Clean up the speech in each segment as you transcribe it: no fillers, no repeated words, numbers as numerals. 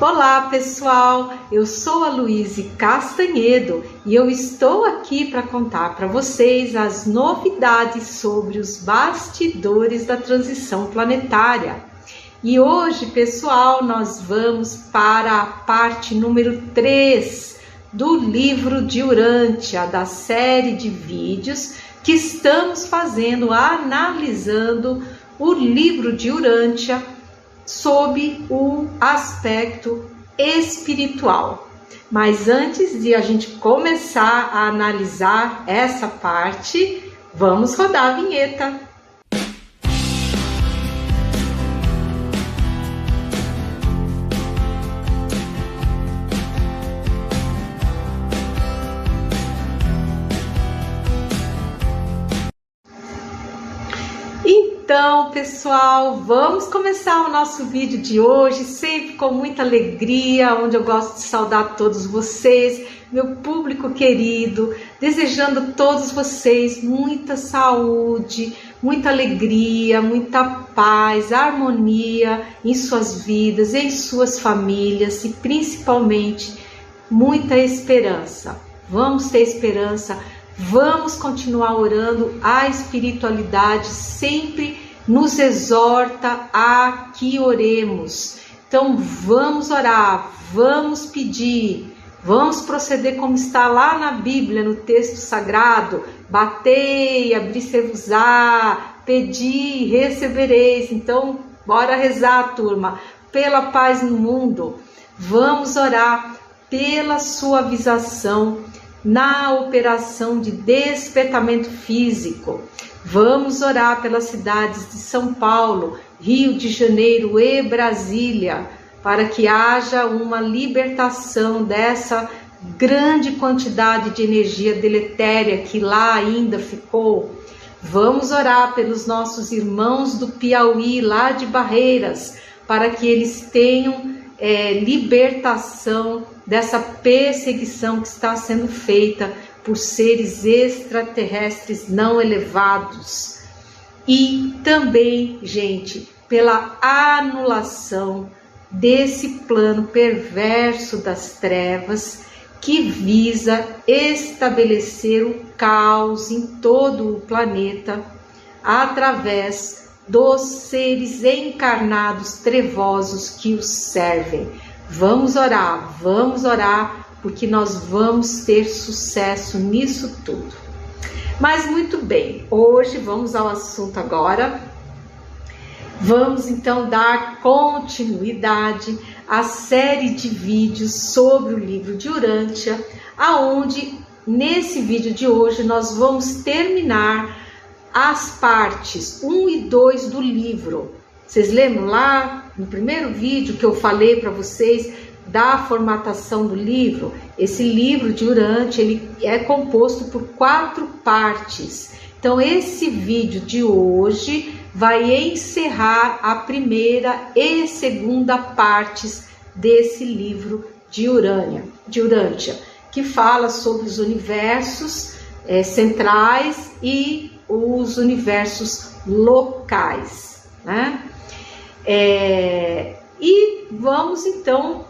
Olá pessoal, eu sou a Luíse Castanhedo e eu estou aqui para contar para vocês as novidades sobre os bastidores da transição planetária. E hoje, pessoal, nós vamos para a parte número 3 do livro de Urântia, da série de vídeos que estamos fazendo, analisando o livro de Urântia sob o aspecto espiritual. Mas antes de a gente começar a analisar essa parte, vamos rodar a vinheta. Então, pessoal, vamos começar o nosso vídeo de hoje, sempre com muita alegria, onde eu gosto de saudar todos vocês, meu público querido, desejando a todos vocês muita saúde, muita alegria, muita paz, harmonia em suas vidas, em suas famílias e principalmente muita esperança. Vamos ter esperança. Vamos continuar orando. A espiritualidade sempre nos exorta a que oremos. Então vamos orar, vamos pedir, vamos proceder como está lá na Bíblia, no texto sagrado: batei, abri-se-vos-á, pedi, recebereis. Então bora rezar, turma, pela paz no mundo. Vamos orar pela suavização na operação de despertamento físico. Vamos orar pelas cidades de São Paulo, Rio de Janeiro e Brasília, para que haja uma libertação dessa grande quantidade de energia deletéria que lá ainda ficou. Vamos orar pelos nossos irmãos do Piauí, lá de Barreiras, para que eles tenham libertação dessa perseguição que está sendo feita por seres extraterrestres não elevados. E também, gente, pela anulação desse plano perverso das trevas que visa estabelecer o caos em todo o planeta através dos seres encarnados trevosos que os servem. Vamos orar, porque nós vamos ter sucesso nisso tudo. Mas muito bem, hoje vamos ao assunto agora. Vamos então dar continuidade à série de vídeos sobre o livro de Urântia, aonde nesse vídeo de hoje nós vamos terminar as partes 1 e 2 do livro. Vocês lembram lá no primeiro vídeo que eu falei para vocês da formatação do livro? Esse livro de Urântia, ele é composto por 4 partes. Então esse vídeo de hoje vai encerrar a primeira e segunda partes desse livro de Urântia, que fala sobre os universos centrais e os universos locais, né? E vamos então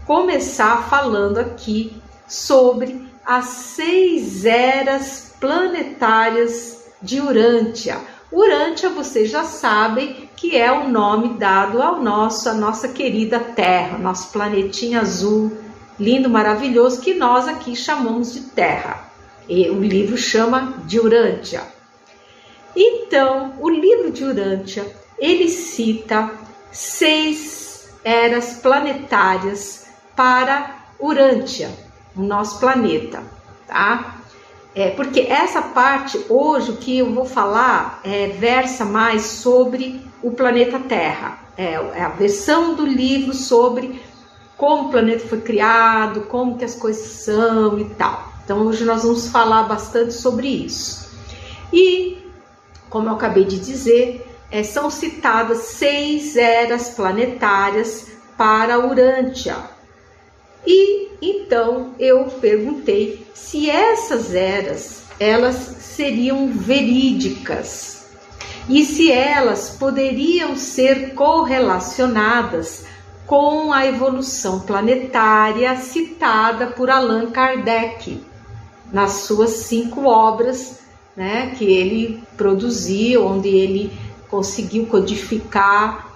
começar falando aqui sobre as 6 eras planetárias de Urântia. Urântia, vocês já sabem que é o nome dado a nossa querida Terra, nosso planetinha azul, lindo, maravilhoso, que nós aqui chamamos de Terra. E o livro chama de Urântia. Então, o livro de Urântia, ele cita 6 eras planetárias para Urântia, o nosso planeta, tá? Porque essa parte, hoje, o que eu vou falar, versa mais sobre o planeta Terra. É a versão do livro sobre como o planeta foi criado, como que as coisas são e tal. Então, hoje nós vamos falar bastante sobre isso. E, como eu acabei de dizer, são citadas 6 eras planetárias para Urântia. E então eu perguntei se essas eras elas seriam verídicas e se elas poderiam ser correlacionadas com a evolução planetária citada por Allan Kardec nas suas 5 obras, né, que ele produziu, onde ele conseguiu codificar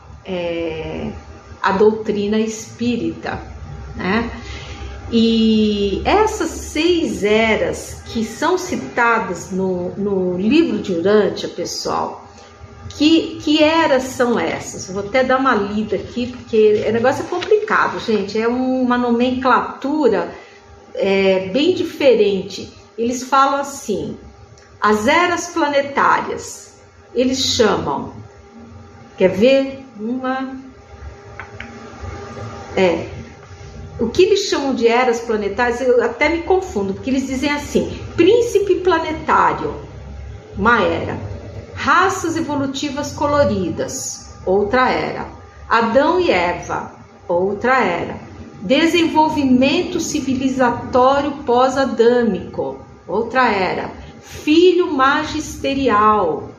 a doutrina espírita, né? E essas 6 eras que são citadas no livro de Urântia, pessoal, que eras são essas? Eu vou até dar uma lida aqui, porque o negócio é complicado, gente, é uma nomenclatura bem diferente. Eles falam assim: as eras planetárias, eles chamam, quer ver? O que eles chamam de eras planetárias, eu até me confundo, porque eles dizem assim: príncipe planetário, uma era; raças evolutivas coloridas, outra era; Adão e Eva, outra era; desenvolvimento civilizatório pós-adâmico, outra era; filho magisterial,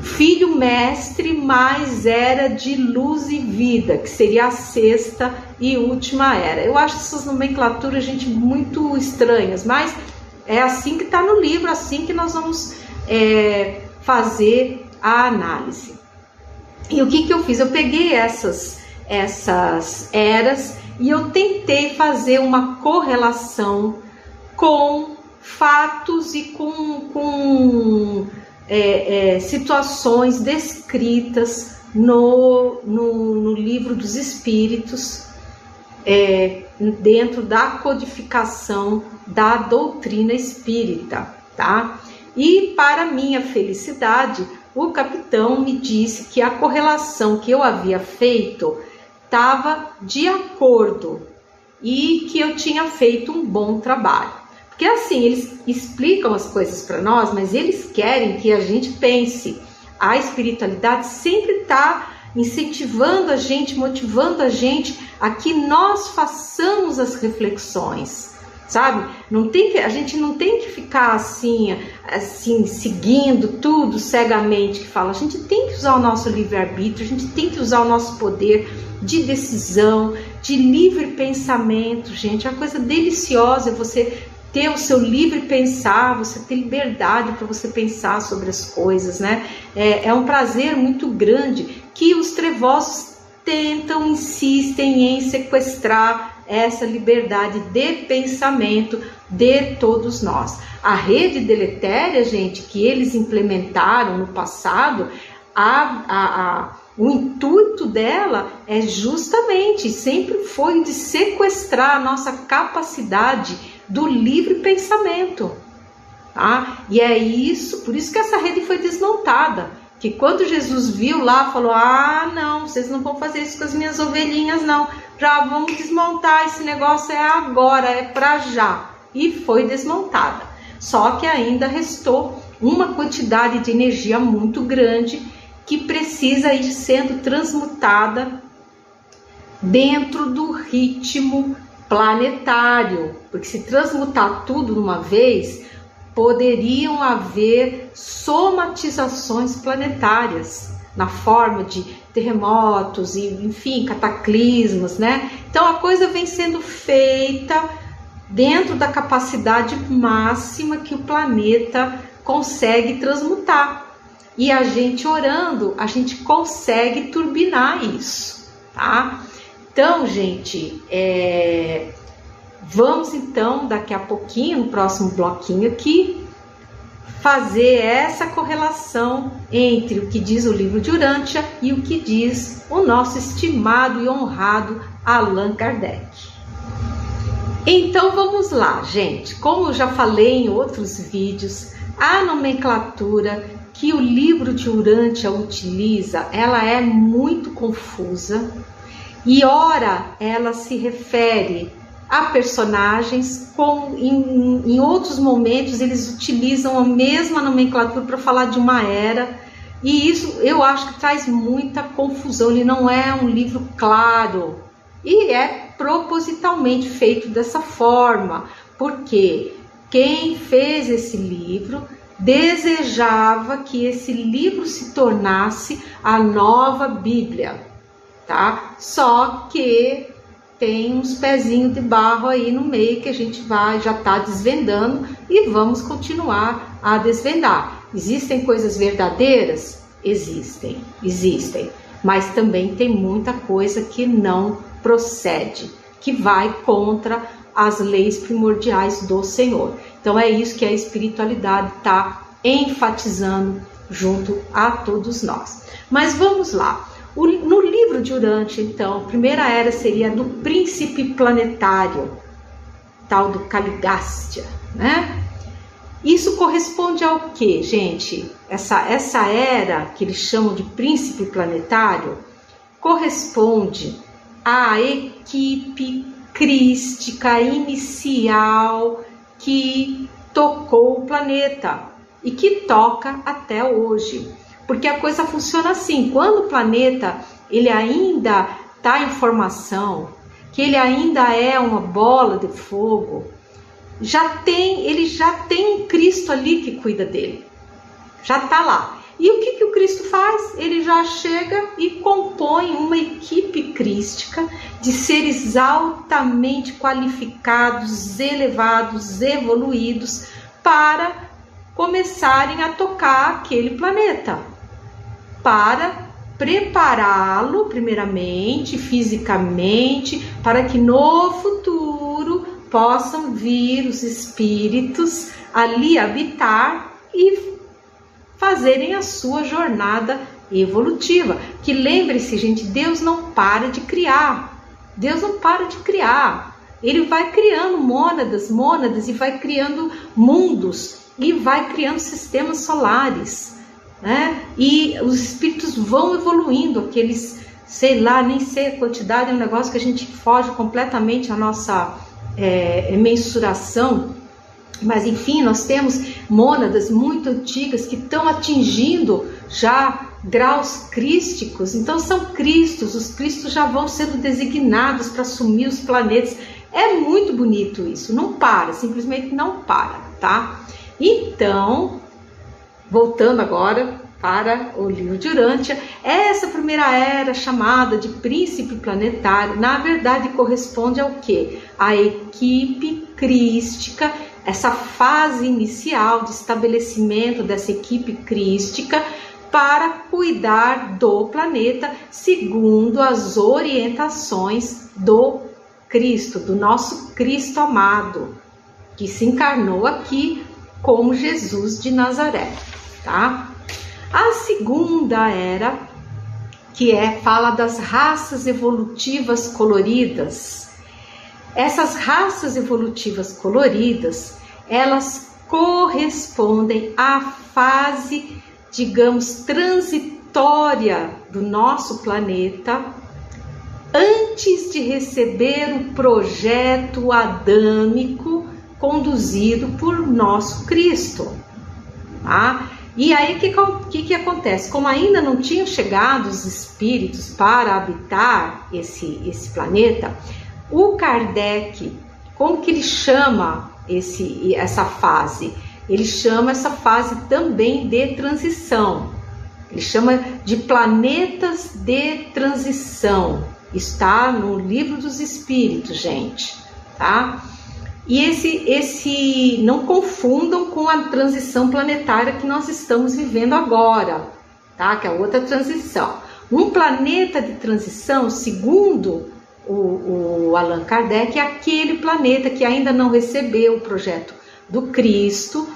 filho mestre mais era de luz e vida, que seria a 6ª e última era. Eu acho essas nomenclaturas, gente, muito estranhas, mas é assim que está no livro, assim que nós vamos fazer a análise. E o que eu fiz? Eu peguei essas eras e eu tentei fazer uma correlação com fatos e com situações descritas no livro dos Espíritos, dentro da codificação da doutrina espírita, tá? E para minha felicidade, o capitão me disse que a correlação que eu havia feito estava de acordo e que eu tinha feito um bom trabalho. Porque assim, eles explicam as coisas para nós, mas eles querem que a gente pense. A espiritualidade sempre está incentivando a gente, motivando a gente a que nós façamos as reflexões, sabe? A gente não tem que ficar assim, seguindo tudo cegamente que fala. A gente tem que usar o nosso livre-arbítrio, a gente tem que usar o nosso poder de decisão, de livre pensamento, gente. É uma coisa deliciosa você ter o seu livre pensar, você ter liberdade para você pensar sobre as coisas, né? É um prazer muito grande que os trevosos insistem em sequestrar essa liberdade de pensamento de todos nós. A rede deletéria, gente, que eles implementaram no passado, o intuito dela é justamente, sempre foi de sequestrar a nossa capacidade do livre pensamento, tá? E é isso, por isso que essa rede foi desmontada, que quando Jesus viu lá, falou: não, vocês não vão fazer isso com as minhas ovelhinhas não, já vamos desmontar, esse negócio é agora, é para já, e foi desmontada. Só que ainda restou uma quantidade de energia muito grande que precisa ir sendo transmutada dentro do ritmo planetário, porque se transmutar tudo de uma vez, poderiam haver somatizações planetárias na forma de terremotos e, enfim, cataclismos, né? Então a coisa vem sendo feita dentro da capacidade máxima que o planeta consegue transmutar. E a gente orando, a gente consegue turbinar isso, tá? Então, gente, vamos então, daqui a pouquinho, no próximo bloquinho aqui, fazer essa correlação entre o que diz o livro de Urântia e o que diz o nosso estimado e honrado Allan Kardec. Então, vamos lá, gente. Como eu já falei em outros vídeos, a nomenclatura que o livro de Urântia utiliza, ela é muito confusa. E ora ela se refere a personagens, em outros momentos eles utilizam a mesma nomenclatura para falar de uma era, e isso eu acho que traz muita confusão. Ele não é um livro claro, e é propositalmente feito dessa forma, porque quem fez esse livro desejava que esse livro se tornasse a nova Bíblia, tá? Só que tem uns pezinhos de barro aí no meio que a gente já está desvendando e vamos continuar a desvendar. Existem coisas verdadeiras? Existem, mas também tem muita coisa que não procede, que vai contra as leis primordiais do Senhor. Então é isso que a espiritualidade está enfatizando junto a todos nós. Mas vamos lá. No livro de Urântia, então, a primeira era seria do príncipe planetário, tal do Caligástia, né? Isso corresponde ao que, gente? Essa era que eles chamam de príncipe planetário corresponde à equipe crística inicial que tocou o planeta e que toca até hoje. Porque a coisa funciona assim, quando o planeta ele ainda está em formação, que ele ainda é uma bola de fogo, ele já tem um Cristo ali que cuida dele, já está lá. E o que o Cristo faz? Ele já chega e compõe uma equipe crística de seres altamente qualificados, elevados, evoluídos, para começarem a tocar aquele planeta, para prepará-lo primeiramente, fisicamente, para que no futuro possam vir os espíritos ali habitar e fazerem a sua jornada evolutiva. Que lembre-se, gente, Deus não para de criar. Deus não para de criar. Ele vai criando mônadas e vai criando mundos e vai criando sistemas solares, né? E os espíritos vão evoluindo, aqueles, sei lá, nem sei a quantidade, é um negócio que a gente foge completamente a nossa mensuração. Mas enfim, nós temos mônadas muito antigas que estão atingindo já graus crísticos. Então são cristos, os cristos já vão sendo designados para assumir os planetas. É muito bonito isso, não para, simplesmente não para, tá? Então, voltando agora para o livro de Urântia, essa primeira era chamada de príncipe planetário, na verdade corresponde ao quê? A equipe crística, essa fase inicial de estabelecimento dessa equipe crística para cuidar do planeta segundo as orientações do Cristo, do nosso Cristo amado, que se encarnou aqui como Jesus de Nazaré, tá? A segunda era, que fala das raças evolutivas coloridas. Essas raças evolutivas coloridas, elas correspondem à fase, digamos, transitória do nosso planeta, antes de receber o projeto adâmico conduzido por nosso Cristo, tá? E aí o que acontece? Como ainda não tinham chegado os espíritos para habitar esse planeta, o Kardec, como que ele chama essa fase? Ele chama essa fase também de transição. Ele chama de planetas de transição. Está no Livro dos Espíritos, gente, tá? E esse não confundam com a transição planetária que nós estamos vivendo agora, tá? Que é outra transição. Um planeta de transição, segundo o Allan Kardec, é aquele planeta que ainda não recebeu o projeto do Cristo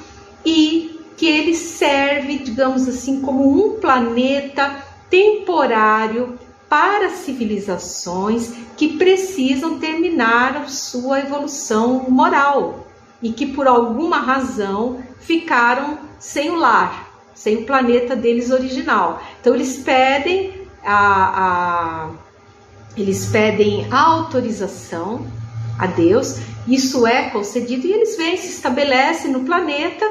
e que ele serve, digamos assim, como um planeta temporário para civilizações que precisam terminar a sua evolução moral e que por alguma razão ficaram sem o lar, sem o planeta deles original. Então eles pedem autorização a Deus, isso é concedido e eles vêm, se estabelecem no planeta,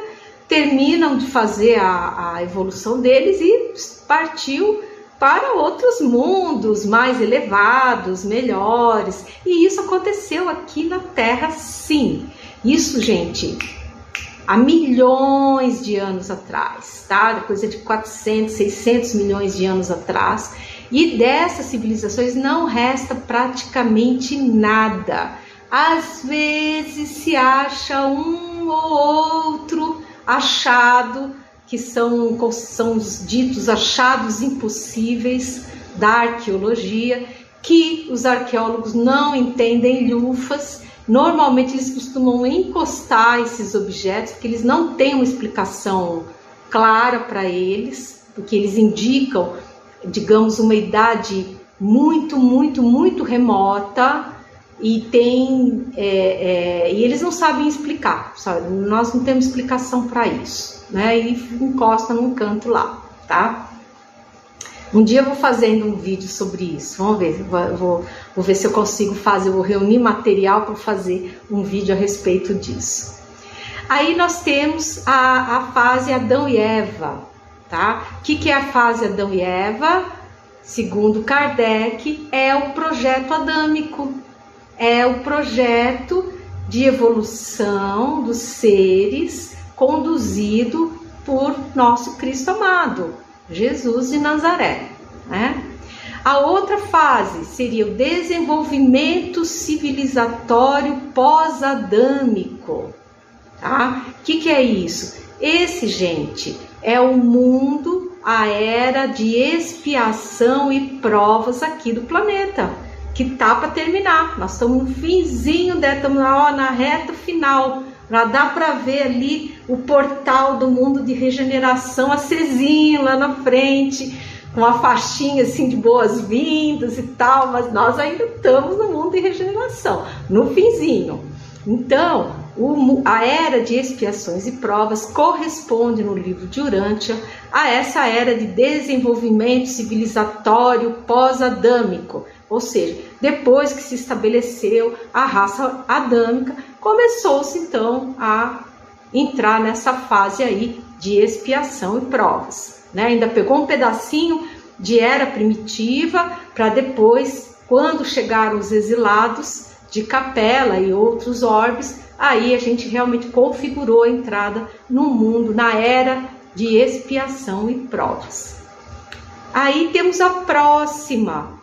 terminam de fazer a evolução deles e partiu para outros mundos mais elevados, melhores. E isso aconteceu aqui na Terra, sim. Isso, gente, há milhões de anos atrás, tá? Coisa de 400, 600 milhões de anos atrás. E dessas civilizações não resta praticamente nada. Às vezes se acha um ou outro achado, que são os ditos achados impossíveis da arqueologia, que os arqueólogos não entendem lhufas. Normalmente eles costumam encostar esses objetos, porque eles não têm uma explicação clara para eles, porque eles indicam, digamos, uma idade muito, muito, muito remota, e e eles não sabem explicar, sabe? Nós não temos explicação para isso, né? E encosta num canto lá, tá? Um dia eu vou fazendo um vídeo sobre isso, vamos ver, vou ver se eu consigo fazer, vou reunir material para fazer um vídeo a respeito disso. Aí nós temos a fase Adão e Eva, tá? O que é a fase Adão e Eva? Segundo Kardec, é o projeto adâmico, é o projeto de evolução dos seres conduzido por nosso Cristo amado, Jesus de Nazaré, né? A outra fase seria o desenvolvimento civilizatório pós-adâmico, tá? O que é isso? Esse, gente, é o mundo, a era de expiação e provas aqui do planeta, que tá para terminar. Nós estamos no finzinho, estamos na reta final. Já dá para ver ali o portal do mundo de regeneração acesinho lá na frente, com a faixinha assim de boas-vindas e tal, mas nós ainda estamos no mundo de regeneração, no finzinho. Então, a era de expiações e provas corresponde no livro de Urântia a essa era de desenvolvimento civilizatório pós-adâmico, ou seja, depois que se estabeleceu a raça adâmica, começou-se então a entrar nessa fase aí de expiação e provas, né? Ainda pegou um pedacinho de era primitiva para depois, quando chegaram os exilados de Capela e outros orbes, aí a gente realmente configurou a entrada no mundo, na era de expiação e provas. Aí temos a próxima,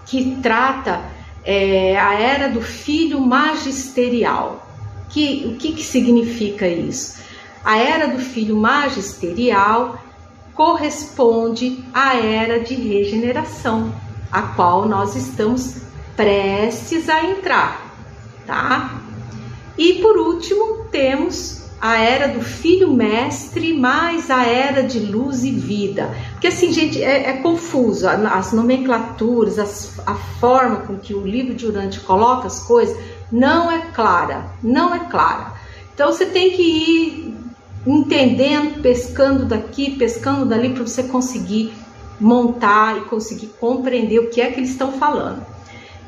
que trata a era do filho magisterial. O que significa isso? A era do filho magisterial corresponde à era de regeneração, a qual nós estamos prestes a entrar, tá? E por último temos a era do filho mestre mais a era de luz e vida. Porque assim, gente, é confuso, as nomenclaturas, a forma com que o livro de Urântia coloca as coisas não é clara, não é clara. Então você tem que ir entendendo, pescando daqui, pescando dali, para você conseguir montar e conseguir compreender o que é que eles estão falando.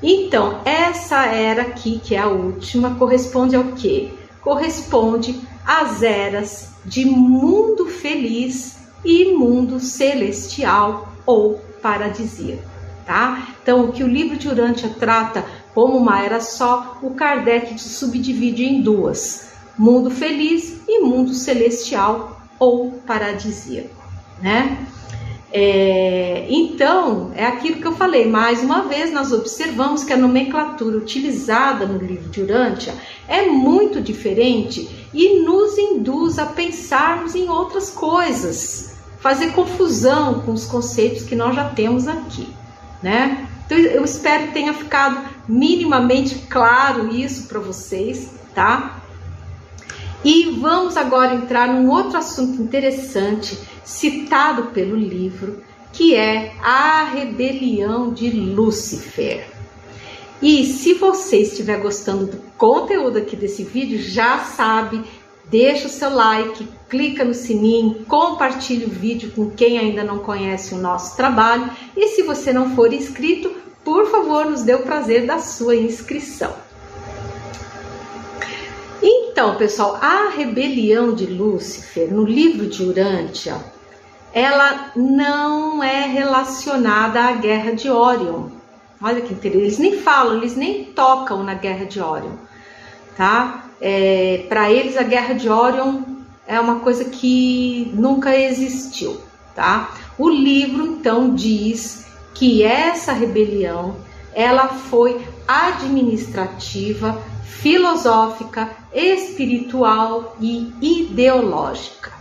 Então, essa era aqui, que é a última, corresponde ao quê? Corresponde às eras de mundo feliz e mundo celestial ou paradisíaco, tá? Então, o que o livro de Urântia trata como uma era só, o Kardec subdivide em duas: mundo feliz e mundo celestial ou paradisíaco, né? Então, é aquilo que eu falei, mais uma vez nós observamos que a nomenclatura utilizada no livro de Urântia é muito diferente e nos induz a pensarmos em outras coisas, fazer confusão com os conceitos que nós já temos aqui, né? Então, eu espero que tenha ficado minimamente claro isso para vocês, tá? E vamos agora entrar num outro assunto interessante, citado pelo livro, que é a rebelião de Lúcifer. E se você estiver gostando do conteúdo aqui desse vídeo, já sabe, deixa o seu like, clica no sininho, compartilha o vídeo com quem ainda não conhece o nosso trabalho. E se você não for inscrito, por favor, nos dê o prazer da sua inscrição. Então, pessoal, a rebelião de Lúcifer, no livro de Urântia, ela não é relacionada à guerra de Órion. Olha que interessante, eles nem falam, eles nem tocam na guerra de Órion, tá? Para eles, a guerra de Órion é uma coisa que nunca existiu, tá? O livro, então, diz que essa rebelião ela foi administrativa, filosófica, espiritual e ideológica.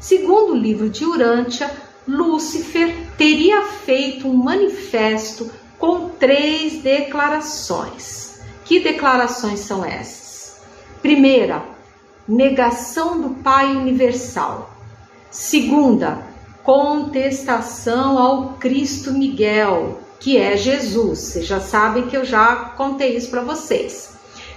Segundo o livro de Urântia, Lúcifer teria feito um manifesto com 3 declarações. Que declarações são essas? Primeira, negação do Pai Universal. Segunda, contestação ao Cristo Miguel, que é Jesus. Vocês já sabem que eu já contei isso para vocês.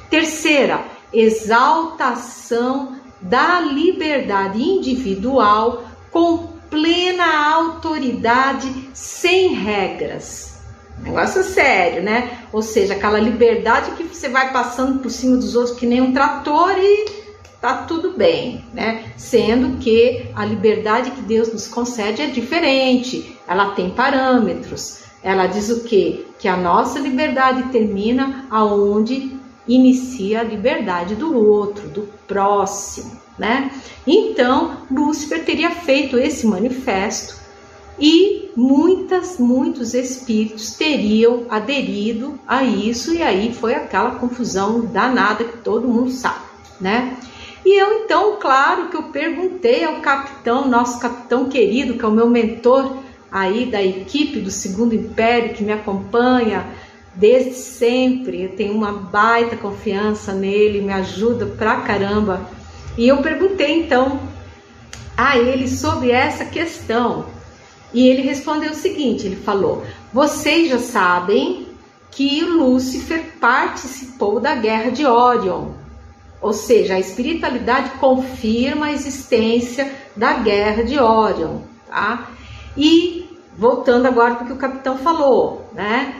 Terceira, exaltação da liberdade individual com plena autoridade, sem regras. Negócio sério, né? Ou seja, aquela liberdade que você vai passando por cima dos outros que nem um trator e tá tudo bem, né? Sendo que a liberdade que Deus nos concede é diferente, ela tem parâmetros. Ela diz o quê? Que a nossa liberdade termina aonde inicia a liberdade do outro, do próximo, né? Então, Lúcifer teria feito esse manifesto e muitos espíritos teriam aderido a isso, e aí foi aquela confusão danada que todo mundo sabe, né? E eu então, claro que eu perguntei ao capitão, nosso capitão querido, que é o meu mentor aí da equipe do Segundo Império, que me acompanha desde sempre, eu tenho uma baita confiança nele, me ajuda pra caramba. E eu perguntei então a ele sobre essa questão, e ele respondeu o seguinte, ele falou: vocês já sabem que Lúcifer participou da Guerra de Órion, ou seja, a espiritualidade confirma a existência da Guerra de Órion, tá? E voltando agora para o que o capitão falou, né?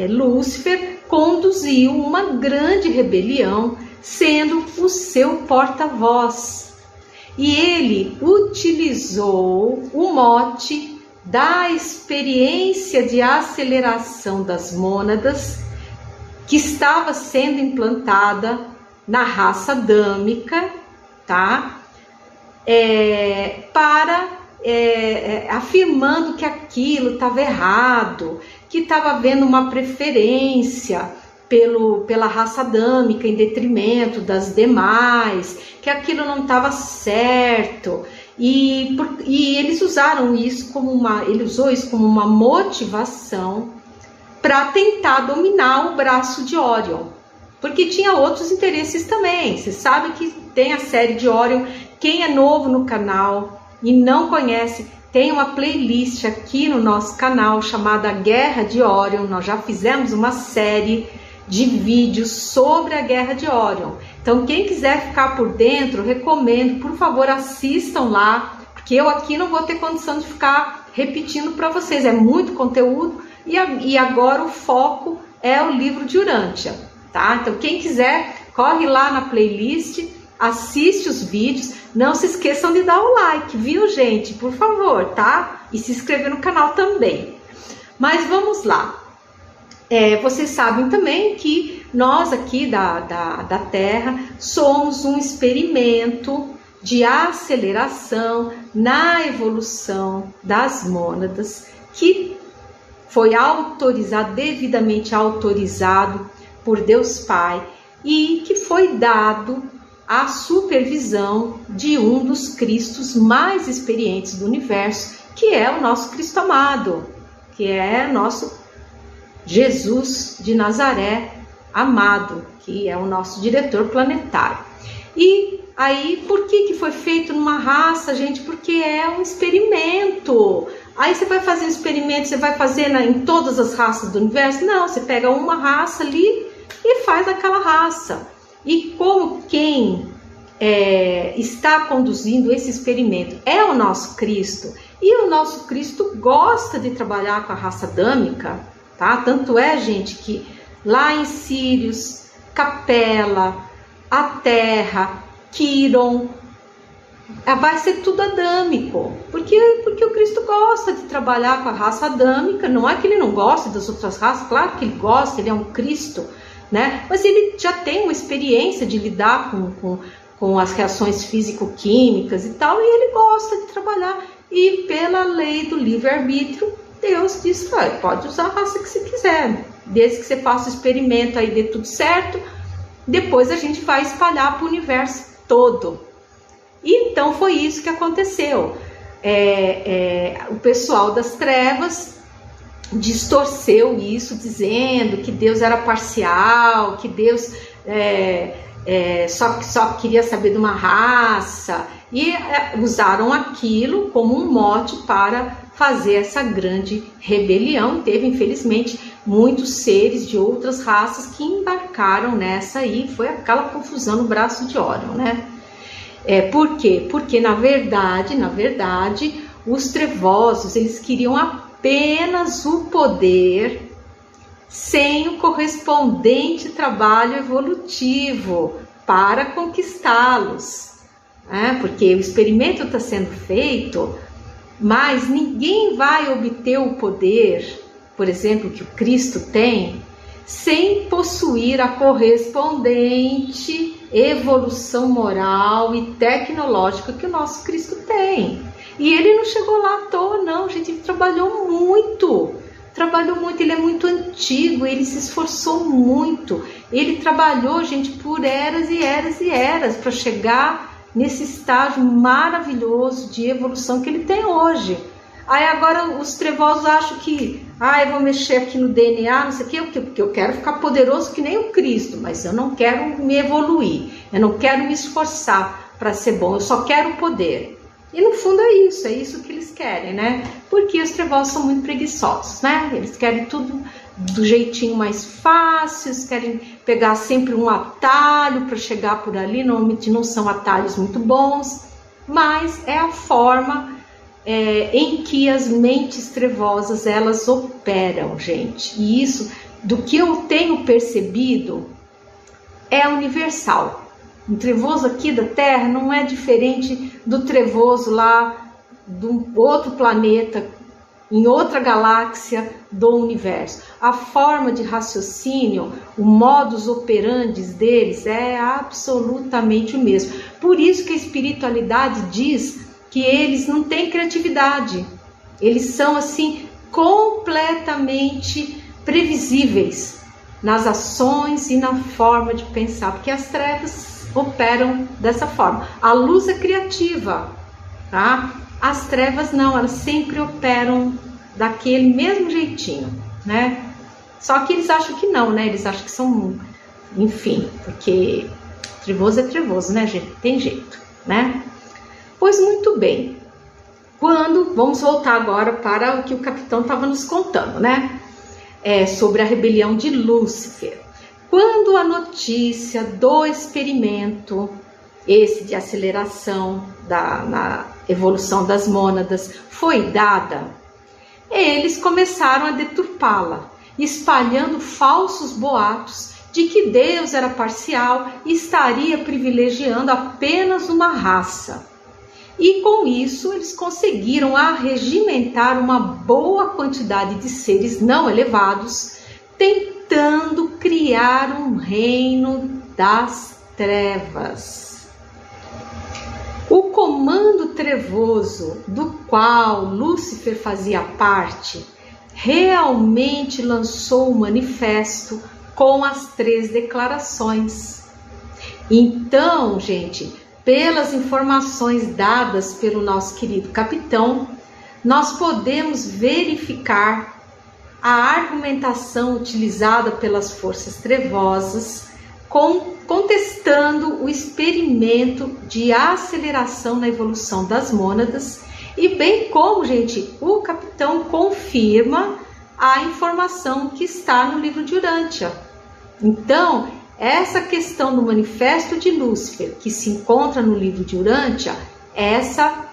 Lúcifer conduziu uma grande rebelião, sendo o seu porta-voz. E ele utilizou o mote da experiência de aceleração das mônadas que estava sendo implantada na raça adâmica, tá? Afirmando que aquilo estava errado, que estava havendo uma preferência pela raça adâmica em detrimento das demais, que aquilo não estava certo, e eles usaram isso ele usou isso como uma motivação para tentar dominar o braço de Órion, porque tinha outros interesses também. Você sabe que tem a série de Órion. Quem é novo no canal e não conhece, tem uma playlist aqui no nosso canal chamada Guerra de Órion. Nós já fizemos uma série de vídeos sobre a Guerra de Órion. Então, quem quiser ficar por dentro, recomendo, por favor, assistam lá, porque eu aqui não vou ter condição de ficar repetindo para vocês. É muito conteúdo e agora o foco é o livro de Urântia, tá? Então, quem quiser, corre lá na playlist, assiste os vídeos. Não se esqueçam de dar o like, viu, gente? Por favor, tá? E se inscrever no canal também. Mas vamos lá. Vocês sabem também que nós aqui da Terra somos um experimento de aceleração na evolução das mônadas, que foi devidamente autorizado por Deus Pai, e que foi dado a supervisão de um dos Cristos mais experientes do universo, que é o nosso Cristo amado, que é nosso Jesus de Nazaré amado, que é o nosso diretor planetário. E aí, por que foi feito numa raça, gente? Porque é um experimento. Aí você vai fazer um experimento, você vai fazer em todas as raças do universo? Não, você pega uma raça ali e faz aquela raça. E como quem está conduzindo esse experimento é o nosso Cristo, e o nosso Cristo gosta de trabalhar com a raça adâmica, tá? Tanto é, gente, que lá em Sírios, Capela, a Terra, Quiron, vai ser tudo adâmico, porque o Cristo gosta de trabalhar com a raça adâmica. Não é que ele não gosta das outras raças, claro que ele gosta, ele é um Cristo, né? Mas ele já tem uma experiência de lidar com as reações físico-químicas e tal, e ele gosta de trabalhar. E pela lei do livre-arbítrio, Deus disse, pode usar a raça que você quiser, desde que você faça o experimento aí, dê tudo certo, depois a gente vai espalhar para o universo todo. E então foi isso que aconteceu. O pessoal das trevas distorceu isso, dizendo que Deus era parcial, que Deus só queria saber de uma raça, e usaram aquilo como um mote para fazer essa grande rebelião. Teve, infelizmente, muitos seres de outras raças que embarcaram nessa aí, foi aquela confusão no braço de Órion, né? Por quê? Porque na verdade, os trevosos, eles queriam apenas o poder sem o correspondente trabalho evolutivo para conquistá-los. Porque o experimento está sendo feito, mas ninguém vai obter o poder, por exemplo, que o Cristo tem, sem possuir a correspondente evolução moral e tecnológica que o nosso Cristo tem. E ele não chegou lá à toa, não, gente. Ele trabalhou muito, ele é muito antigo, ele se esforçou muito. Ele trabalhou, gente, por eras e eras e eras para chegar nesse estágio maravilhoso de evolução que ele tem hoje. Aí agora os trevosos acham que eu vou mexer aqui no DNA, não sei o quê, porque eu quero ficar poderoso que nem o Cristo, mas eu não quero me evoluir, eu não quero me esforçar para ser bom, eu só quero o poder. E no fundo é isso que eles querem, né? Porque os trevosos são muito preguiçosos, né? Eles querem tudo do jeitinho mais fácil, eles querem pegar sempre um atalho para chegar por ali. Normalmente não são atalhos muito bons, mas é a forma em que as mentes trevosas elas operam, gente. E isso, do que eu tenho percebido, é universal. O trevoso aqui da Terra não é diferente do trevoso lá de um outro planeta, em outra galáxia do universo. A forma de raciocínio, o modus operandi deles é absolutamente o mesmo. Por isso que a espiritualidade diz que eles não têm criatividade. Eles são assim completamente previsíveis nas ações e na forma de pensar, porque as trevas operam dessa forma. A luz é criativa, tá? As trevas não, elas sempre operam daquele mesmo jeitinho, né? Só que eles acham que não, né? Eles acham que são, enfim, porque trevoso é trevoso, né, gente? Tem jeito, né? Pois muito bem. Vamos voltar agora para o que o capitão estava nos contando, né? Sobre a rebelião de Lúcifer. Quando Notícia do experimento, esse de aceleração na evolução das mônadas, foi dada, eles começaram a deturpá-la, espalhando falsos boatos de que Deus era parcial e estaria privilegiando apenas uma raça. E com isso eles conseguiram arregimentar uma boa quantidade de seres não elevados, tentando criar um reino das trevas. O comando trevoso do qual Lúcifer fazia parte realmente lançou um manifesto com as 3 declarações. Então, gente, pelas informações dadas pelo nosso querido capitão, nós podemos verificar a argumentação utilizada pelas forças trevosas contestando o experimento de aceleração na evolução das mônadas, e bem como, gente, o capitão confirma a informação que está no livro de Urântia. Então, essa questão do manifesto de Lúcifer, que se encontra no livro de Urântia, essa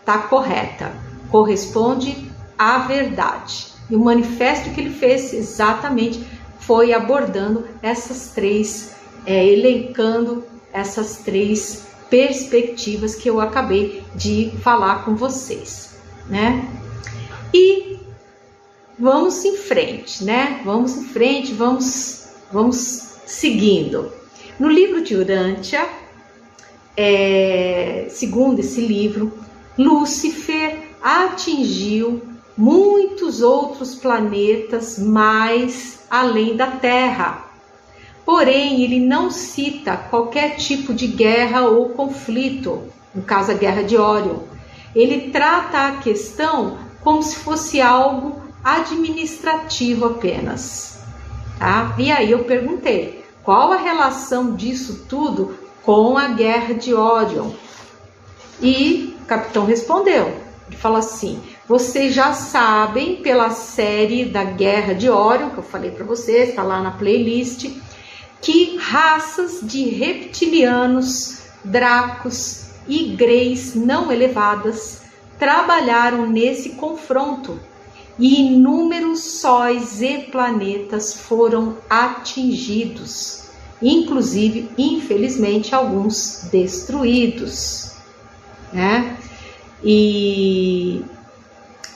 está correta, corresponde à verdade. E o manifesto que ele fez exatamente foi abordando essas 3, elencando essas 3 perspectivas que eu acabei de falar com vocês, né? E vamos em frente, né? Vamos em frente, vamos seguindo. No livro de Urântia, segundo esse livro, Lúcifer atingiu muitos outros planetas mais além da Terra. Porém, ele não cita qualquer tipo de guerra ou conflito, no caso a Guerra de Órion. Ele trata a questão como se fosse algo administrativo apenas. Tá? E aí eu perguntei, qual a relação disso tudo com a Guerra de Órion? E o capitão respondeu, ele falou assim: vocês já sabem pela série da Guerra de Órion, que eu falei para vocês, está lá na playlist, que raças de reptilianos, dracos e greys não elevadas trabalharam nesse confronto e inúmeros sóis e planetas foram atingidos, inclusive, infelizmente, alguns destruídos, né? E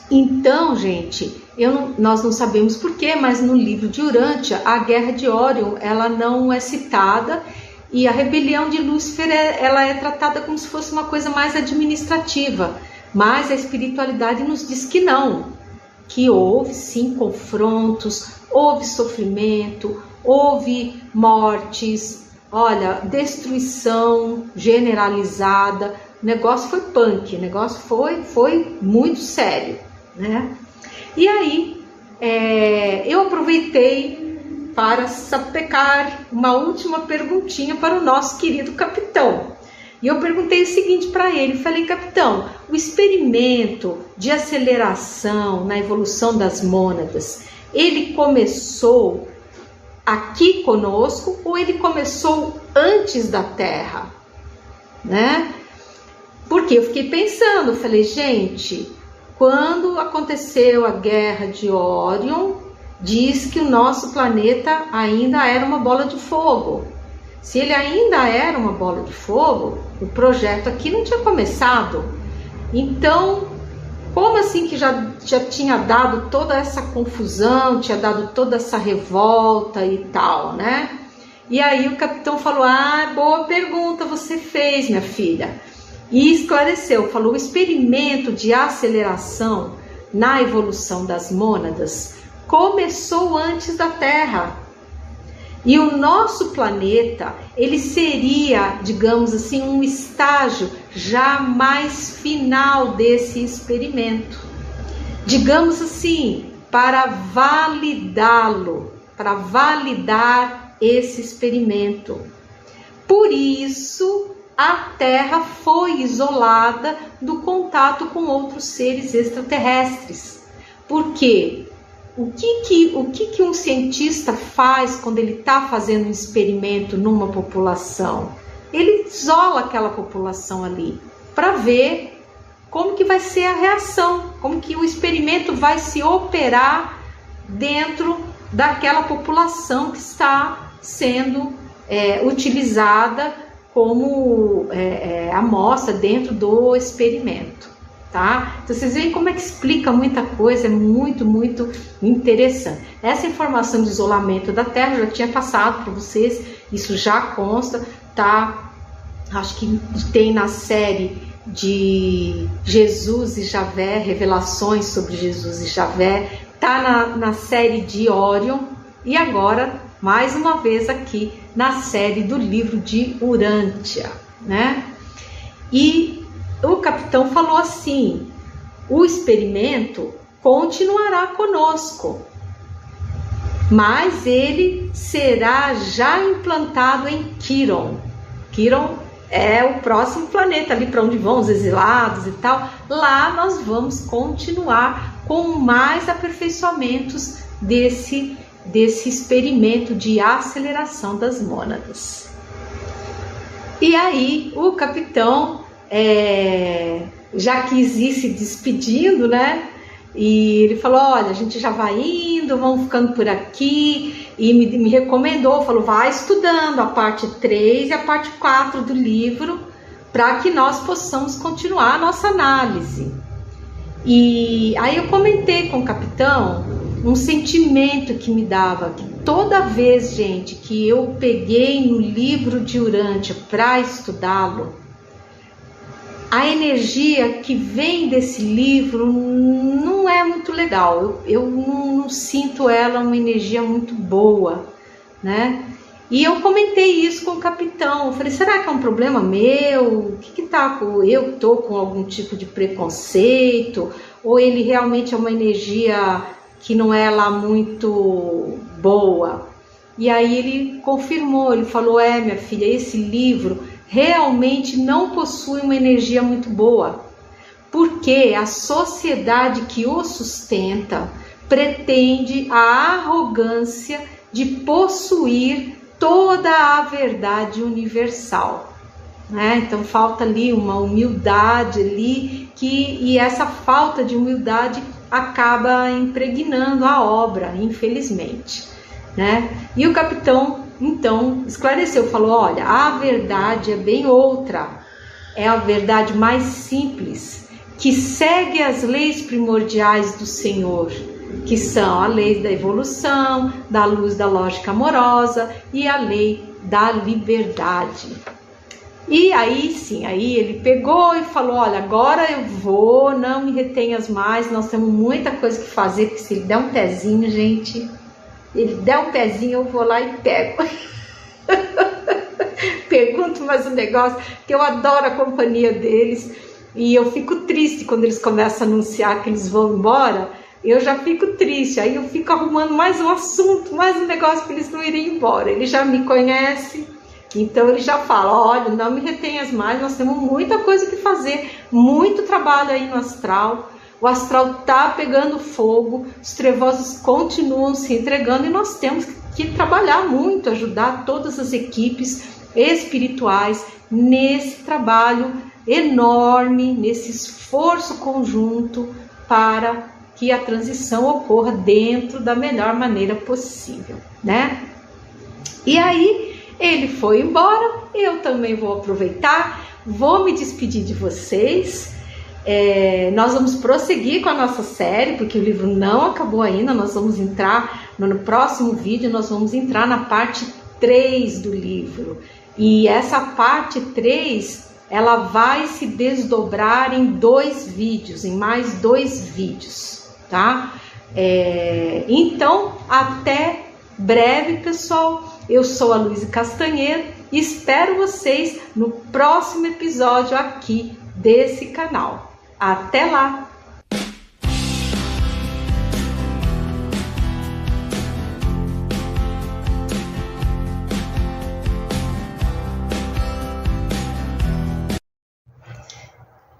então, gente, nós não sabemos porquê, mas no livro de Urântia, a Guerra de Órion, ela não é citada, e a rebelião de Lúcifer, ela é tratada como se fosse uma coisa mais administrativa, mas a espiritualidade nos diz que não, que houve sim confrontos, houve sofrimento, houve mortes, olha, destruição generalizada, o negócio foi punk, o negócio foi muito sério, né? E aí, eu aproveitei para sapecar uma última perguntinha para o nosso querido capitão. E eu perguntei o seguinte para ele, falei: capitão, o experimento de aceleração na evolução das mônadas, ele começou aqui conosco ou ele começou antes da Terra? Né? Porque eu fiquei pensando, falei, gente, quando aconteceu a Guerra de Órion, diz que o nosso planeta ainda era uma bola de fogo. Se ele ainda era uma bola de fogo, o projeto aqui não tinha começado. Então, como assim que já tinha dado toda essa confusão, tinha dado toda essa revolta e tal, né? E aí o capitão falou: ah, boa pergunta você fez, minha filha. E esclareceu, falou: o experimento de aceleração na evolução das mônadas começou antes da Terra. E o nosso planeta, ele seria, digamos assim, um estágio já mais final desse experimento. Digamos assim, para validá-lo, para validar esse experimento. Por isso, a Terra foi isolada do contato com outros seres extraterrestres. Por quê? O que um cientista faz quando ele está fazendo um experimento numa população? Ele isola aquela população ali para ver como que vai ser a reação, como que o experimento vai se operar dentro daquela população que está sendo utilizada como amostra dentro do experimento. Tá? Então vocês veem como é que explica muita coisa, é muito, muito interessante. Essa informação de isolamento da Terra eu já tinha passado para vocês, isso já consta, tá? Acho que tem na série de Jesus e Javé, revelações sobre Jesus e Javé, tá na série de Órion, e agora, mais uma vez aqui, na série do livro de Urântia, né? E o capitão falou assim: o experimento continuará conosco, mas ele será já implantado em Quiron. Quiron é o próximo planeta ali para onde vão os exilados e tal. Lá nós vamos continuar com mais aperfeiçoamentos desse experimento de aceleração das mônadas. E aí o capitão já quis ir se despedindo, né? E ele falou: olha, a gente já vai indo, vamos ficando por aqui. E me recomendou, falou: vai estudando a parte 3 e a parte 4 do livro para que nós possamos continuar a nossa análise. E aí eu comentei com o capitão um sentimento que me dava, que toda vez, gente, que eu peguei no livro de Urântia para estudá-lo, a energia que vem desse livro não é muito legal. Eu não sinto ela uma energia muito boa, né? E eu comentei isso com o capitão. Eu falei, será que é um problema meu? O que tá com... Eu tô com algum tipo de preconceito? Ou ele realmente é uma energia que não é lá muito boa? E aí ele confirmou, ele falou, minha filha, esse livro realmente não possui uma energia muito boa, porque a sociedade que o sustenta pretende a arrogância de possuir toda a verdade universal, né? Então falta ali uma humildade ali, e essa falta de humildade acaba impregnando a obra, infelizmente, né? E o capitão então esclareceu, falou, olha, a verdade é bem outra, é a verdade mais simples, que segue as leis primordiais do Senhor, que são a lei da evolução, da luz da lógica amorosa e a lei da liberdade. E aí sim, aí ele pegou e falou, olha, agora eu vou, não me retenhas mais, nós temos muita coisa que fazer, porque se ele der um pezinho, gente, ele der um pezinho, eu vou lá e pego. Pergunto mais um negócio, que eu adoro a companhia deles, e eu fico triste quando eles começam a anunciar que eles vão embora. Eu já fico triste, aí eu fico arrumando mais um assunto, mais um negócio para eles não irem embora. Ele já me conhece, então ele já fala, olha, não me retenhas mais, nós temos muita coisa que fazer, muito trabalho aí no astral, o astral tá pegando fogo, os trevosos continuam se entregando e nós temos que trabalhar muito, ajudar todas as equipes espirituais nesse trabalho enorme, nesse esforço conjunto para que a transição ocorra dentro da melhor maneira possível, né? E aí ele foi embora, eu também vou aproveitar, vou me despedir de vocês. Nós vamos prosseguir com a nossa série, porque o livro não acabou ainda, nós vamos entrar, no próximo vídeo nós vamos entrar na parte 3 do livro, e essa parte 3, ela vai se desdobrar em 2 vídeos, em mais 2 vídeos, tá? Então, até breve, pessoal. Eu sou a Luísa Castanhedo e espero vocês no próximo episódio aqui desse canal. Até lá!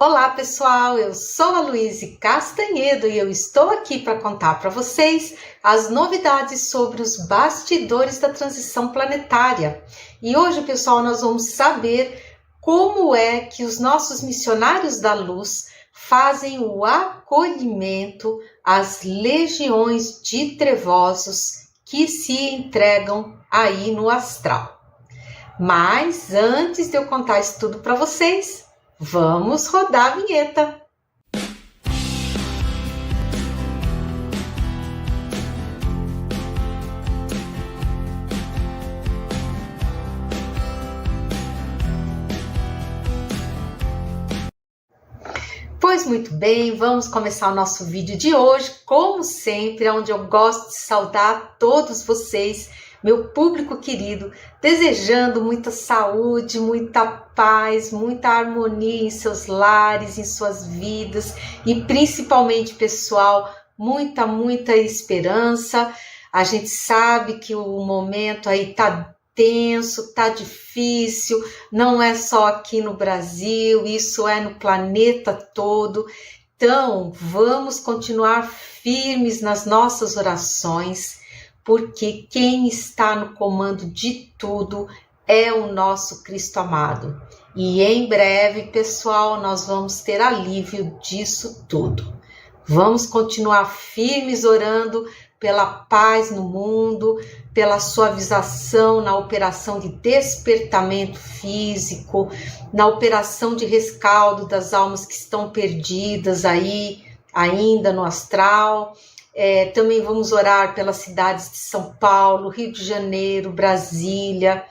Olá pessoal, eu sou a Luísa Castanhedo e eu estou aqui para contar para vocês as novidades sobre os bastidores da transição planetária. E hoje, pessoal, nós vamos saber como é que os nossos missionários da luz fazem o acolhimento às legiões de trevosos que se entregam aí no astral. Mas antes de eu contar isso tudo para vocês, vamos rodar a vinheta. Pois muito bem, vamos começar o nosso vídeo de hoje, como sempre, onde eu gosto de saudar todos vocês, meu público querido, desejando muita saúde, muita paz, muita harmonia em seus lares, em suas vidas e principalmente, pessoal, muita esperança. A gente sabe que o momento aí tá tenso, tá difícil, não é só aqui no Brasil, isso é no planeta todo. Então, vamos continuar firmes nas nossas orações, porque quem está no comando de tudo é o nosso Cristo amado. E em breve, pessoal, nós vamos ter alívio disso tudo. Vamos continuar firmes orando pela paz no mundo, pela suavização na operação de despertamento físico, na operação de rescaldo das almas que estão perdidas aí, ainda no astral. Também vamos orar pelas cidades de São Paulo, Rio de Janeiro, Brasília.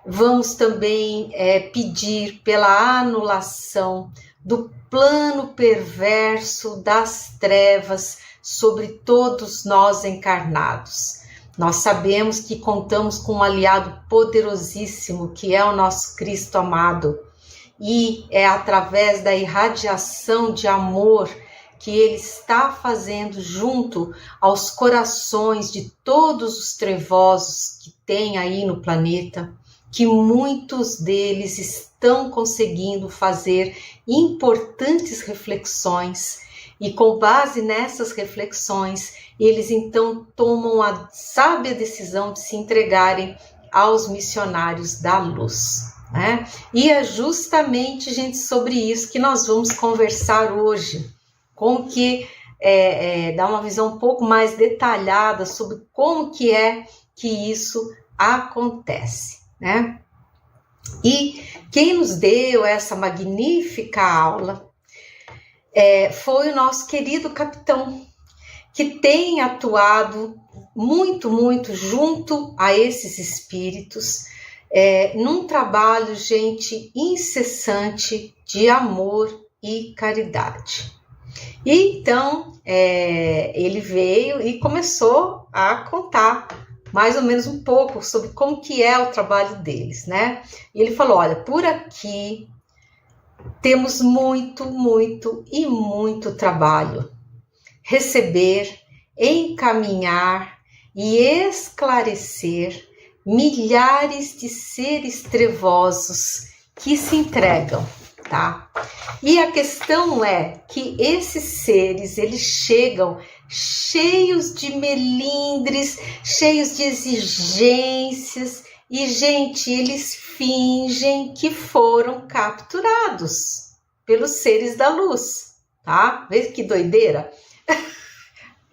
Vamos também pedir pela anulação do plano perverso das trevas sobre todos nós encarnados. Nós sabemos que contamos com um aliado poderosíssimo, que é o nosso Cristo amado, e é através da irradiação de amor que Ele está fazendo junto aos corações de todos os trevosos que tem aí no planeta, que muitos deles estão conseguindo fazer importantes reflexões, e com base nessas reflexões, eles então tomam a sábia decisão de se entregarem aos missionários da luz, né? E é justamente, gente, sobre isso que nós vamos conversar hoje, com que dá uma visão um pouco mais detalhada sobre como que é que isso acontece, né? E quem nos deu essa magnífica aula foi o nosso querido capitão, que tem atuado muito junto a esses espíritos, num trabalho, gente, incessante de amor e caridade. E então, ele veio e começou a contar mais ou menos um pouco sobre como que é o trabalho deles, né? E ele falou, olha, por aqui temos muito trabalho. Receber, encaminhar e esclarecer milhares de seres trevosos que se entregam, tá? E a questão é que esses seres, eles chegam cheios de melindres, cheios de exigências, e, gente, eles fingem que foram capturados pelos seres da luz, tá? Vê que doideira?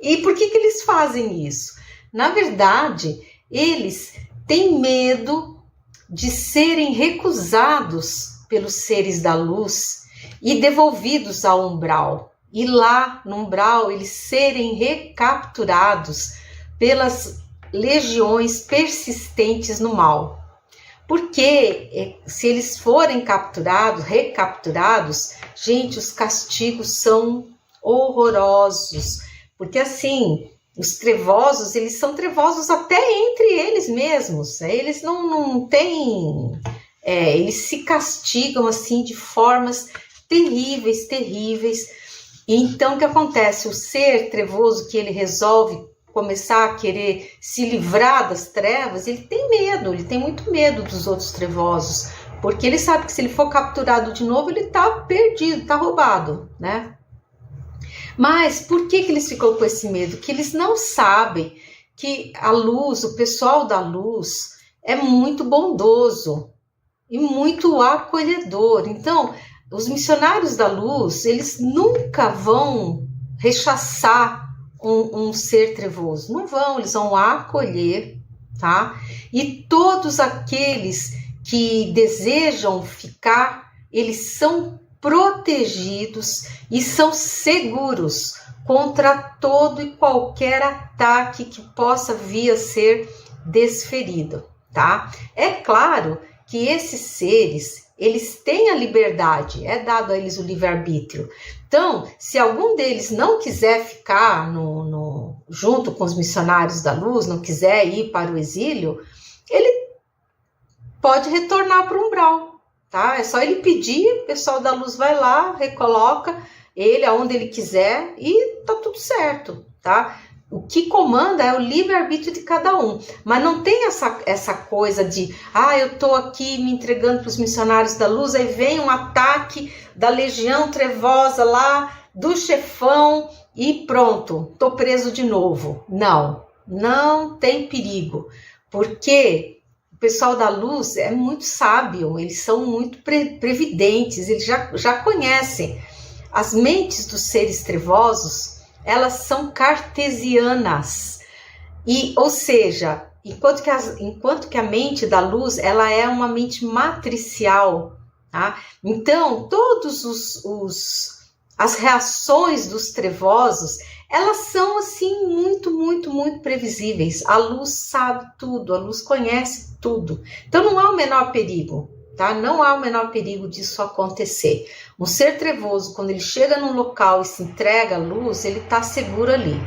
E por que eles fazem isso? Na verdade, eles têm medo de serem recusados pelos seres da luz e devolvidos ao umbral. E lá no umbral eles serem recapturados pelas legiões persistentes no mal. Porque se eles forem recapturados, gente, os castigos são horrorosos. Porque assim, os trevosos, eles são trevosos até entre eles mesmos. Eles não têm... eles se castigam assim de formas terríveis. E então o que acontece? O ser trevoso que ele resolve começar a querer se livrar das trevas, ele tem muito medo dos outros trevosos, porque ele sabe que se ele for capturado de novo, ele está perdido, está roubado, né? Mas por que eles ficam com esse medo? Que eles não sabem que a luz, o pessoal da luz, é muito bondoso e muito acolhedor. Então, os missionários da luz, eles nunca vão rechaçar um ser trevoso. Não vão, eles vão acolher, tá? E todos aqueles que desejam ficar, eles são protegidos e são seguros contra todo e qualquer ataque que possa vir a ser desferido, tá? É claro que esses seres, eles têm a liberdade, é dado a eles o livre-arbítrio. Então, se algum deles não quiser ficar junto com os missionários da luz, não quiser ir para o exílio, ele pode retornar para o umbral, tá? É só ele pedir, o pessoal da luz vai lá, recoloca ele aonde ele quiser e tá tudo certo, tá? O que comanda é o livre-arbítrio de cada um, mas não tem essa coisa de, eu tô aqui me entregando para os missionários da luz, aí vem um ataque da legião trevosa lá, do chefão, e pronto, tô preso de novo. Não tem perigo, porque o pessoal da luz é muito sábio, eles são muito previdentes, eles já conhecem. As mentes dos seres trevosos, elas são cartesianas, ou seja, enquanto que a mente da luz, ela é uma mente matricial, tá? Então, todos as reações dos trevosos, elas são assim muito previsíveis. A luz sabe tudo, a luz conhece tudo. Então não há o menor perigo, tá? Não há o menor perigo disso acontecer. Um ser trevoso, quando ele chega num local e se entrega à luz, ele está seguro ali,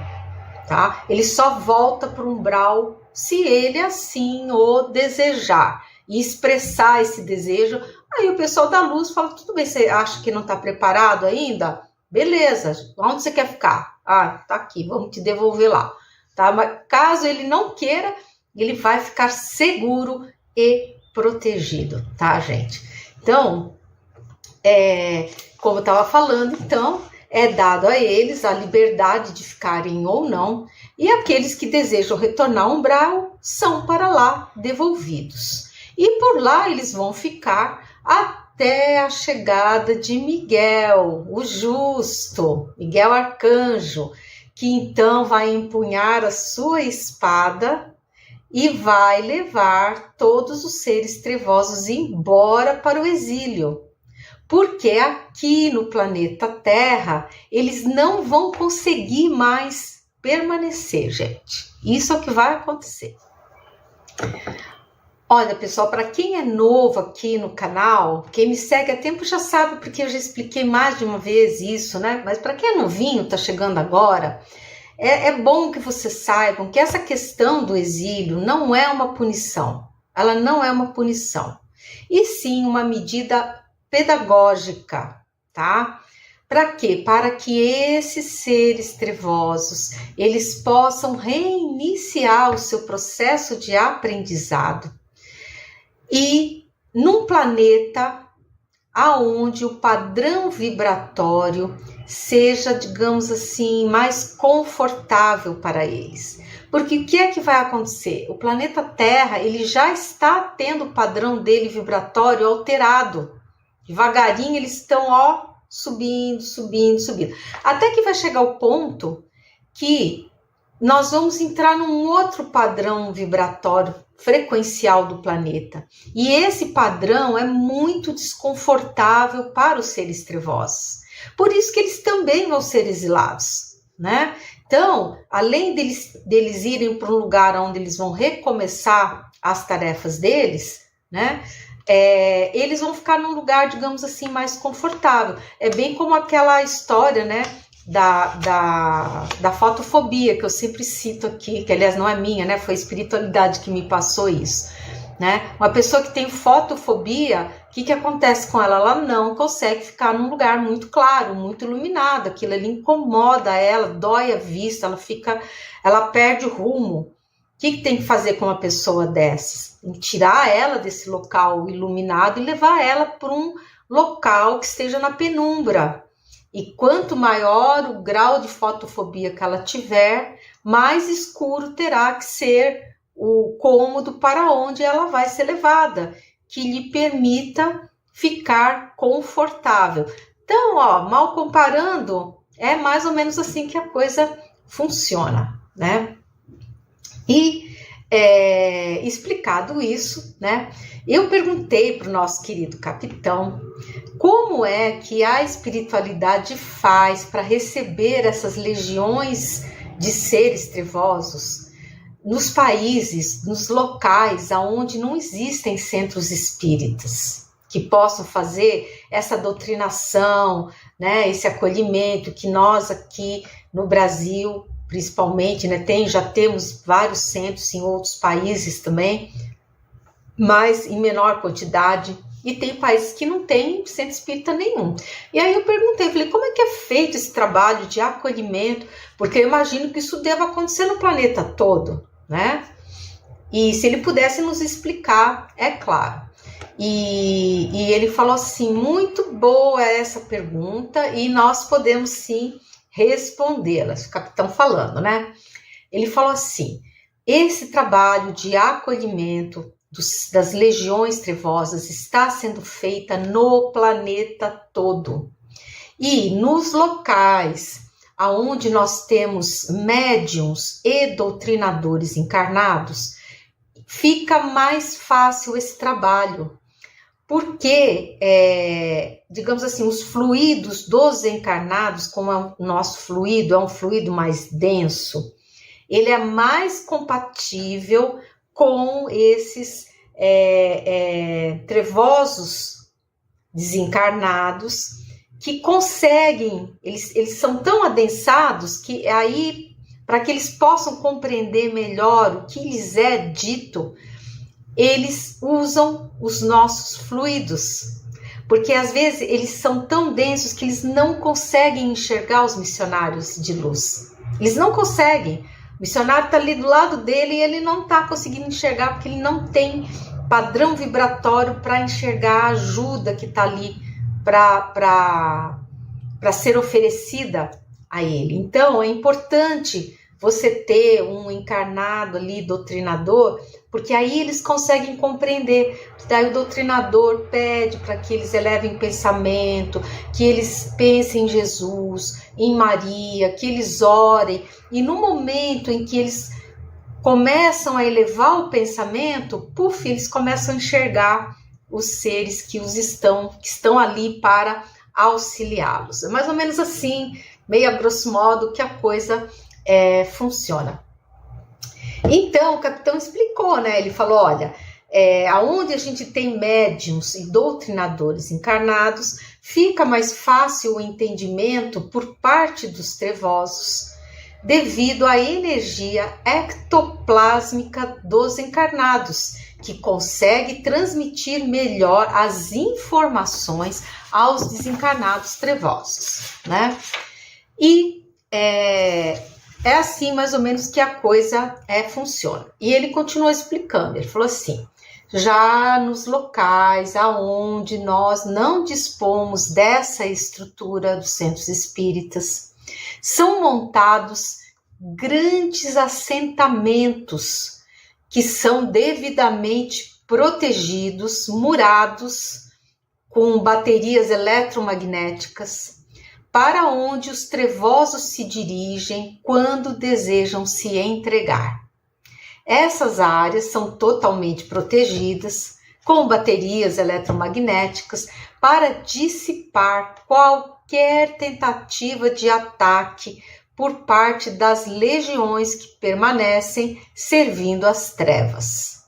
tá? Ele só volta para o umbral se ele assim o desejar e expressar esse desejo. Aí o pessoal da luz fala, tudo bem, você acha que não está preparado ainda? Beleza, onde você quer ficar? Ah, tá aqui, vamos te devolver lá, tá? Mas caso ele não queira, ele vai ficar seguro e protegido, tá, gente? Então, como eu estava falando, então, é dado a eles a liberdade de ficarem ou não, e aqueles que desejam retornar ao umbral são para lá devolvidos. E por lá eles vão ficar até a chegada de Miguel, o justo, Miguel Arcanjo, que então vai empunhar a sua espada e vai levar todos os seres trevosos embora para o exílio. Porque aqui no planeta Terra, eles não vão conseguir mais permanecer, gente. Isso é o que vai acontecer. Olha, pessoal, para quem é novo aqui no canal, quem me segue há tempo já sabe, porque eu já expliquei mais de uma vez isso, né? Mas para quem é novinho, tá chegando agora, é bom que vocês saibam que essa questão do exílio não é uma punição. Ela não é uma punição. E sim uma medida pedagógica, tá? Para quê? Para que esses seres trevosos, eles possam reiniciar o seu processo de aprendizado. E num planeta aonde o padrão vibratório seja, digamos assim, mais confortável para eles. Porque o que é que vai acontecer? O planeta Terra, ele já está tendo o padrão dele vibratório alterado. Devagarinho eles estão, subindo, subindo, subindo. Até que vai chegar o ponto que nós vamos entrar num outro padrão vibratório frequencial do planeta. E esse padrão é muito desconfortável para os seres trevosos. Por isso que eles também vão ser exilados, né? Então, além deles irem para um lugar onde eles vão recomeçar as tarefas deles, né? Eles vão ficar num lugar, digamos assim, mais confortável. É bem como aquela história, né? Da fotofobia, que eu sempre cito aqui, que aliás não é minha, né? Foi a espiritualidade que me passou isso, né? Uma pessoa que tem fotofobia, o que acontece com ela? Ela não consegue ficar num lugar muito claro, muito iluminado, aquilo ali incomoda ela, dói a vista, ela perde o rumo. O que tem que fazer com uma pessoa dessas? Tem que tirar ela desse local iluminado e levar ela para um local que esteja na penumbra. E quanto maior o grau de fotofobia que ela tiver, mais escuro terá que ser o cômodo para onde ela vai ser levada, que lhe permita ficar confortável. Então, mal comparando, é mais ou menos assim que a coisa funciona, né? E explicado isso, né? Eu perguntei para o nosso querido capitão como é que a espiritualidade faz para receber essas legiões de seres trevosos nos países, nos locais onde não existem centros espíritas que possam fazer essa doutrinação, né, esse acolhimento que nós aqui no Brasil, principalmente, né, já temos vários centros em outros países também, mas em menor quantidade, e tem países que não tem centro espírita nenhum. E aí eu falei, como é que é feito esse trabalho de acolhimento? Porque eu imagino que isso deva acontecer no planeta todo, né? E se ele pudesse nos explicar, é claro. E ele falou assim, muito boa essa pergunta, e nós podemos sim respondê-la, o capitão falando, né? Ele falou assim, esse trabalho de acolhimento das legiões trevosas está sendo feita no planeta todo. E nos locais onde nós temos médiuns e doutrinadores encarnados, fica mais fácil esse trabalho, porque, digamos assim, os fluidos dos encarnados, como é o nosso fluido, é um fluido mais denso, ele é mais compatível com esses trevosos desencarnados que conseguem, eles são tão adensados que aí, para que eles possam compreender melhor o que lhes é dito, eles usam os nossos fluidos, porque às vezes eles são tão densos que eles não conseguem enxergar os missionários de luz. Eles não conseguem. O missionário está ali do lado dele e ele não está conseguindo enxergar porque ele não tem padrão vibratório para enxergar a ajuda que está ali para ser oferecida a ele. Então é importante você ter um encarnado ali, doutrinador, porque aí eles conseguem compreender. Daí o doutrinador pede para que eles elevem pensamento, que eles pensem em Jesus, em Maria, que eles orem. E no momento em que eles começam a elevar o pensamento, eles começam a enxergar os seres que estão ali para auxiliá-los. É mais ou menos assim, meio a grosso modo, que a coisa funciona. Então o capitão explicou, né? Ele falou, olha, aonde a gente tem médiuns e doutrinadores encarnados, fica mais fácil o entendimento por parte dos trevosos, devido à energia ectoplásmica dos encarnados, que consegue transmitir melhor as informações aos desencarnados trevosos, né? E é assim mais ou menos que a coisa funciona. E ele continuou explicando, ele falou assim, já nos locais aonde nós não dispomos dessa estrutura dos centros espíritas, são montados grandes assentamentos que são devidamente protegidos, murados com baterias eletromagnéticas, para onde os trevosos se dirigem quando desejam se entregar. Essas áreas são totalmente protegidas, com baterias eletromagnéticas, para dissipar qualquer tentativa de ataque por parte das legiões que permanecem servindo as trevas.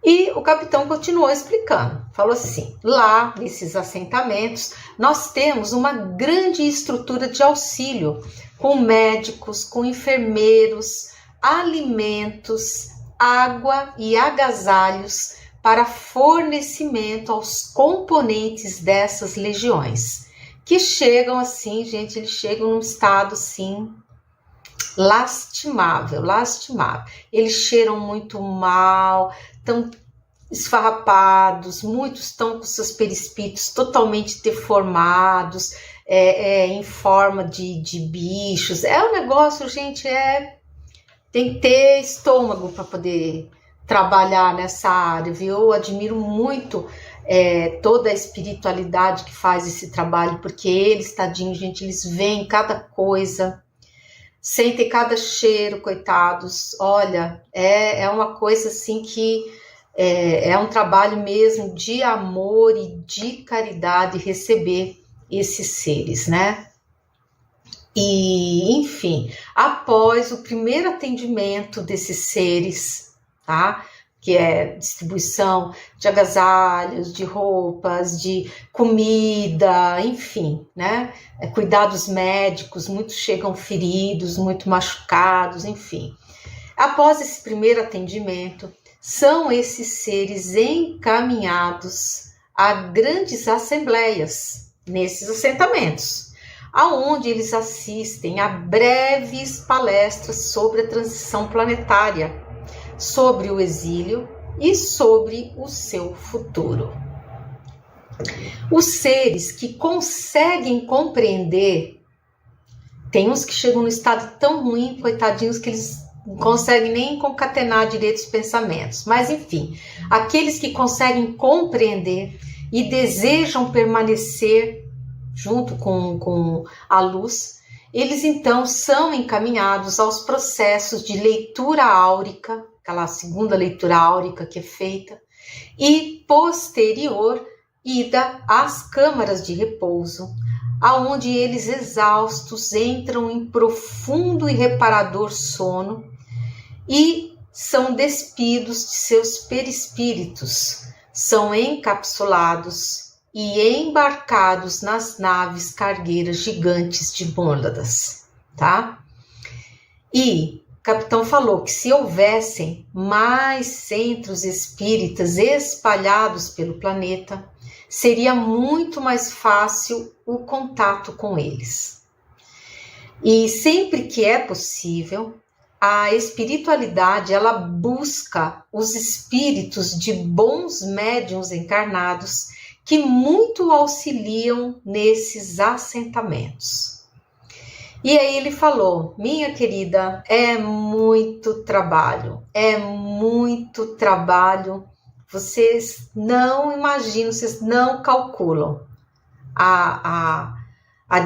E o capitão continuou explicando, falou assim, lá nesses assentamentos nós temos uma grande estrutura de auxílio, com médicos, com enfermeiros, alimentos, água e agasalhos para fornecimento aos componentes dessas legiões, que chegam assim, gente, eles chegam num estado assim, lastimável. Eles cheiram muito mal, estão esfarrapados, muitos estão com seus perispitos totalmente deformados, em forma de bichos. É um negócio, gente, tem que ter estômago para poder trabalhar nessa área, viu? Eu admiro muito toda a espiritualidade que faz esse trabalho, porque eles, tadinhos, gente, eles veem cada coisa, sentem cada cheiro, coitados. Olha, é uma coisa assim que é um trabalho mesmo de amor e de caridade receber esses seres, né? E, enfim, após o primeiro atendimento desses seres, tá? Que é distribuição de agasalhos, de roupas, de comida, enfim, né? Cuidados médicos, muitos chegam feridos, muito machucados, enfim. Após esse primeiro atendimento, são esses seres encaminhados a grandes assembleias nesses assentamentos, aonde eles assistem a breves palestras sobre a transição planetária, sobre o exílio e sobre o seu futuro. Os seres que conseguem compreender, tem uns que chegam no estado tão ruim, coitadinhos, que eles não conseguem nem concatenar direito os pensamentos, mas enfim, aqueles que conseguem compreender e desejam permanecer junto com a luz, eles então são encaminhados aos processos de leitura áurica, aquela segunda leitura áurica que é feita, e posterior ida às câmaras de repouso, aonde eles exaustos entram em profundo e reparador sono e são despidos de seus perispíritos, são encapsulados e embarcados nas naves cargueiras gigantes de mônadas, tá? E o capitão falou que se houvessem mais centros espíritas espalhados pelo planeta, seria muito mais fácil o contato com eles. E sempre que é possível, a espiritualidade, ela busca os espíritos de bons médiuns encarnados que muito auxiliam nesses assentamentos. E aí ele falou: minha querida, é muito trabalho, vocês não imaginam, vocês não calculam a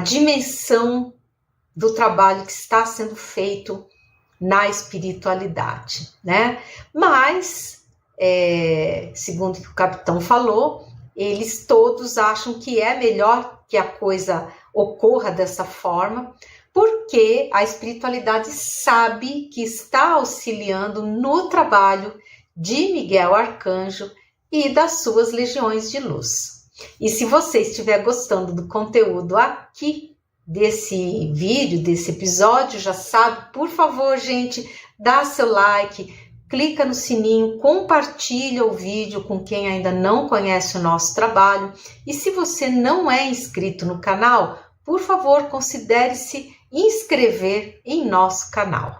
dimensão do trabalho que está sendo feito na espiritualidade, né? Mas, segundo o que o capitão falou, eles todos acham que é melhor que a coisa ocorra dessa forma, porque a espiritualidade sabe que está auxiliando no trabalho de Miguel Arcanjo e das suas legiões de luz. E se você estiver gostando do conteúdo aqui, desse vídeo, desse episódio, já sabe, por favor, gente, dá seu like, clica no sininho, compartilha o vídeo com quem ainda não conhece o nosso trabalho. E se você não é inscrito no canal, por favor, considere se inscrever em nosso canal.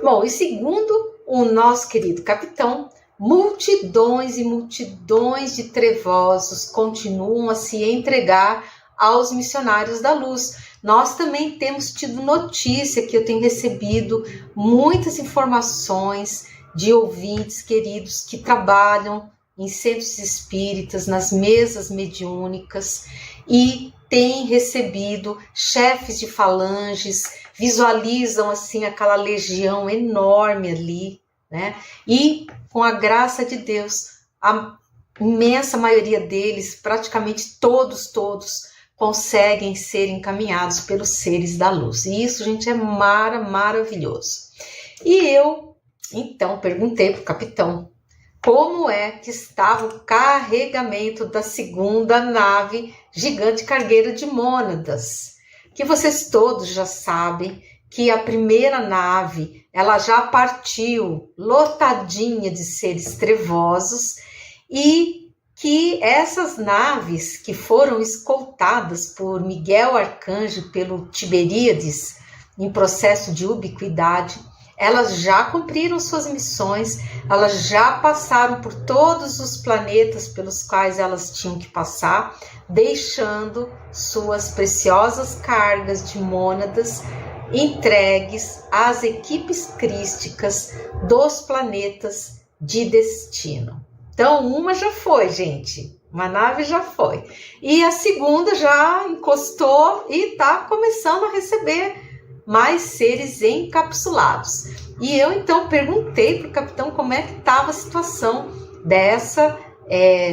Bom, e segundo o nosso querido capitão, multidões e multidões de trevosos continuam a se entregar aos missionários da luz. Nós também temos tido notícia, que eu tenho recebido muitas informações de ouvintes queridos que trabalham em centros espíritas, nas mesas mediúnicas, e têm recebido chefes de falanges, visualizam assim aquela legião enorme ali, né? E com a graça de Deus, a imensa maioria deles, praticamente todos, conseguem ser encaminhados pelos seres da luz. E isso, gente, é maravilhoso. E eu, então, perguntei para o capitão como é que estava o carregamento da segunda nave gigante cargueira de mônadas. Que vocês todos já sabem que a primeira nave, ela já partiu lotadinha de seres trevosos, e que essas naves que foram escoltadas por Miguel Arcanjo, pelo Tiberíades, em processo de ubiquidade, elas já cumpriram suas missões, elas já passaram por todos os planetas pelos quais elas tinham que passar, deixando suas preciosas cargas de mônadas entregues às equipes crísticas dos planetas de destino. Então, uma já foi, gente. Uma nave já foi. E a segunda já encostou e está começando a receber mais seres encapsulados. E eu, então, perguntei para o capitão como é que estava a situação dessa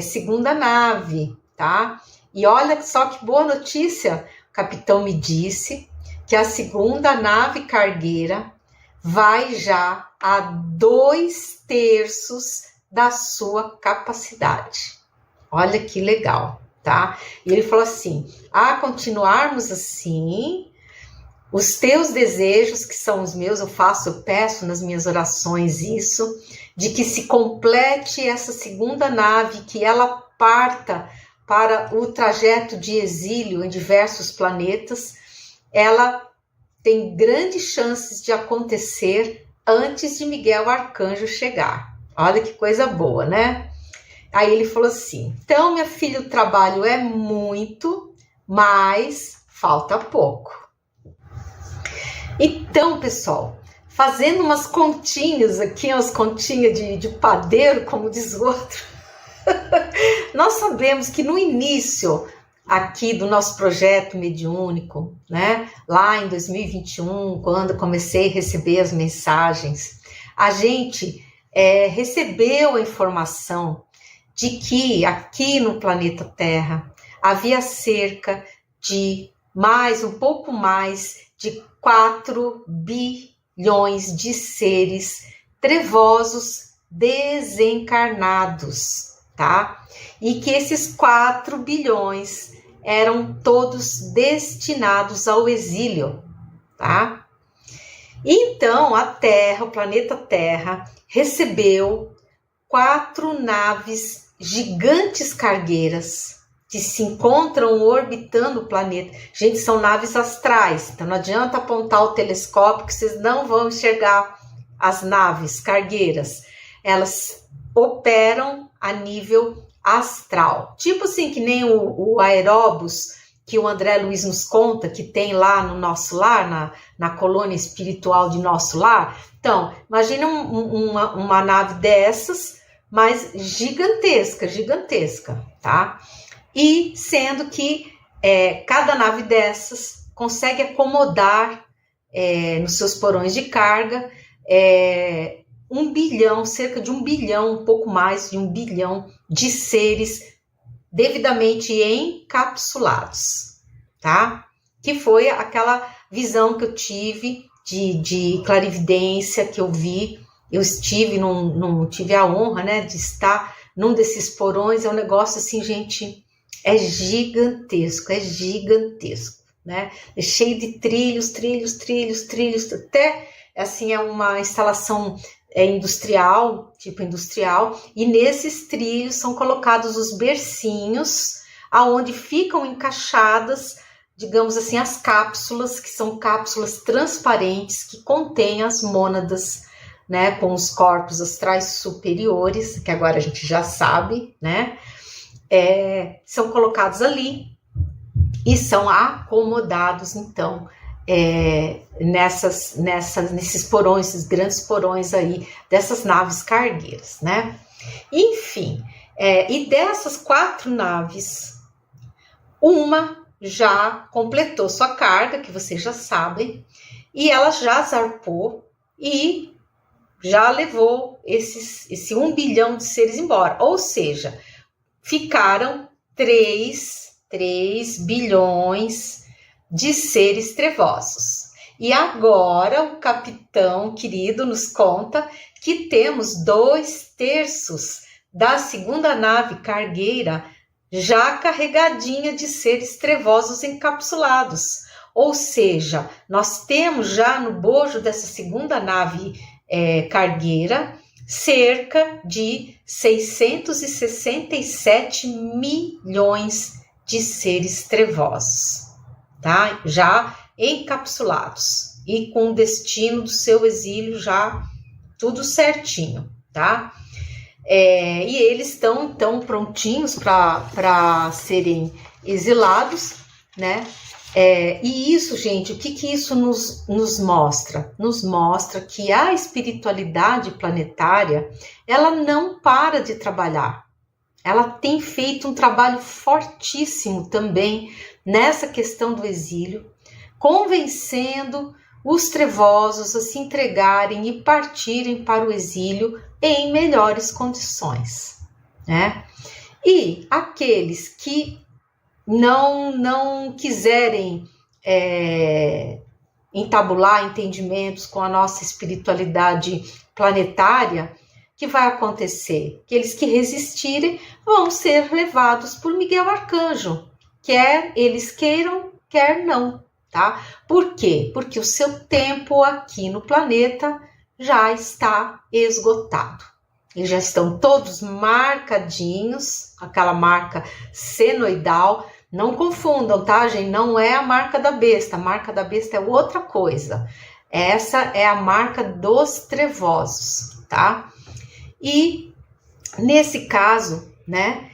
segunda nave, tá? E olha só que boa notícia. O capitão me disse que a segunda nave cargueira vai já a 2/3 da sua capacidade. Olha que legal, tá? E ele falou assim: a continuarmos assim, os teus desejos, que são os meus, eu peço nas minhas orações isso, de que se complete essa segunda nave, que ela parta para o trajeto de exílio em diversos planetas, ela tem grandes chances de acontecer antes de Miguel Arcanjo chegar. Olha que coisa boa, né? Aí ele falou assim: então, minha filha, o trabalho é muito, mas falta pouco. Então, pessoal, fazendo umas continhas aqui, umas continhas de padeiro, como diz o outro, nós sabemos que no início aqui do nosso projeto mediúnico, né, lá em 2021, quando eu comecei a receber as mensagens, a gente recebeu a informação de que aqui no planeta Terra havia cerca de um pouco mais de 4 bilhões de seres trevosos desencarnados, tá? E que esses 4 bilhões eram todos destinados ao exílio, tá? Então, a Terra, o planeta Terra, recebeu 4 naves gigantes cargueiras que se encontram orbitando o planeta. Gente, são naves astrais, então não adianta apontar o telescópio que vocês não vão enxergar as naves cargueiras. Elas operam a nível astral. Tipo assim, que nem o Aeróbus, que o André Luiz nos conta, que tem lá no nosso lar, na colônia espiritual de nosso lar. Então, imagina uma nave dessas, mas gigantesca, tá? E sendo que cada nave dessas consegue acomodar nos seus porões de carga 1 bilhão, cerca de 1 bilhão, um pouco mais de 1 bilhão de seres devidamente encapsulados, tá? Que foi aquela visão que eu tive de clarividência que eu vi. Eu estive, tive a honra, né, de estar num desses porões. É um negócio assim, gente, é gigantesco, né? É cheio de trilhos, até assim é uma instalação industrial, tipo industrial, e nesses trilhos são colocados os bercinhos, aonde ficam encaixadas, digamos assim, as cápsulas, que são cápsulas transparentes que contêm as mônadas, né, com os corpos astrais superiores, que agora a gente já sabe, né, são colocados ali e são acomodados, então, nesses porões, esses grandes porões aí, dessas naves cargueiras, né? Enfim, e dessas 4 naves, uma já completou sua carga, que vocês já sabem, e ela já zarpou e já levou esse 1 bilhão de seres embora. Ou seja, ficaram 3 bilhões de seres trevosos. E agora o capitão querido nos conta que temos 2/3 da segunda nave cargueira já carregadinha de seres trevosos encapsulados. Ou seja, nós temos já no bojo dessa segunda nave cargueira cerca de 667 milhões de seres trevosos, tá? Já encapsulados e com o destino do seu exílio já tudo certinho, tá? E eles estão então prontinhos para serem exilados, né? E isso, gente, o que isso nos mostra? Nos mostra que a espiritualidade planetária, ela não para de trabalhar. Ela tem feito um trabalho fortíssimo também nessa questão do exílio, convencendo os trevosos a se entregarem e partirem para o exílio em melhores condições, né? E aqueles que não quiserem entabular entendimentos com a nossa espiritualidade planetária, o que vai acontecer? Aqueles que resistirem vão ser levados por Miguel Arcanjo, quer eles queiram, quer não, tá? Por quê? Porque o seu tempo aqui no planeta já está esgotado. Eles já estão todos marcadinhos, aquela marca senoidal. Não confundam, tá, gente? Não é a marca da besta. A marca da besta é outra coisa. Essa é a marca dos trevosos, tá? E nesse caso, né?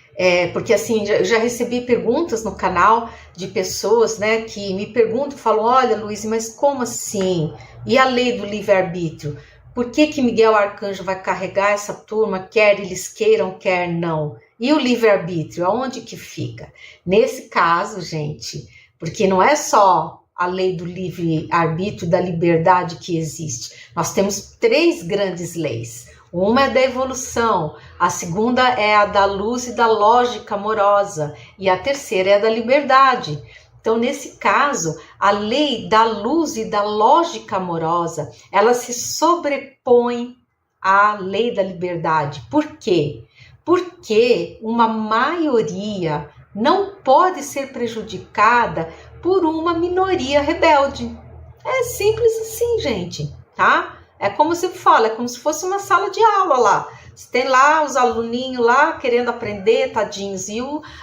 Porque assim, já recebi perguntas no canal de pessoas, né, que me perguntam, falam, olha, Luiz, mas como assim? E a lei do livre-arbítrio? Por que Miguel Arcanjo vai carregar essa turma, quer eles queiram, quer não? E o livre-arbítrio, aonde que fica? Nesse caso, gente, porque não é só a lei do livre-arbítrio, da liberdade que existe. Nós temos 3 grandes leis. Uma é da evolução, a segunda é a da luz e da lógica amorosa, e a terceira é a da liberdade. Então, nesse caso, a lei da luz e da lógica amorosa, ela se sobrepõe à lei da liberdade. Por quê? Porque uma maioria não pode ser prejudicada por uma minoria rebelde. É simples assim, gente, tá? É como se fala, é como se fosse uma sala de aula lá. Você tem lá os aluninhos lá querendo aprender, tadinhos, e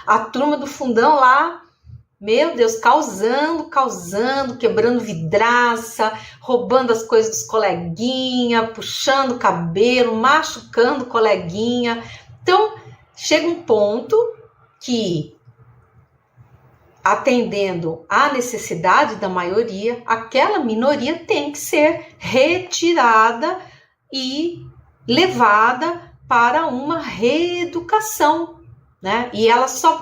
a turma do fundão lá, meu Deus, causando, quebrando vidraça, roubando as coisas dos coleguinha, puxando o cabelo, machucando o coleguinha. Então, chega um ponto que, atendendo à necessidade da maioria, aquela minoria tem que ser retirada e levada para uma reeducação, né? E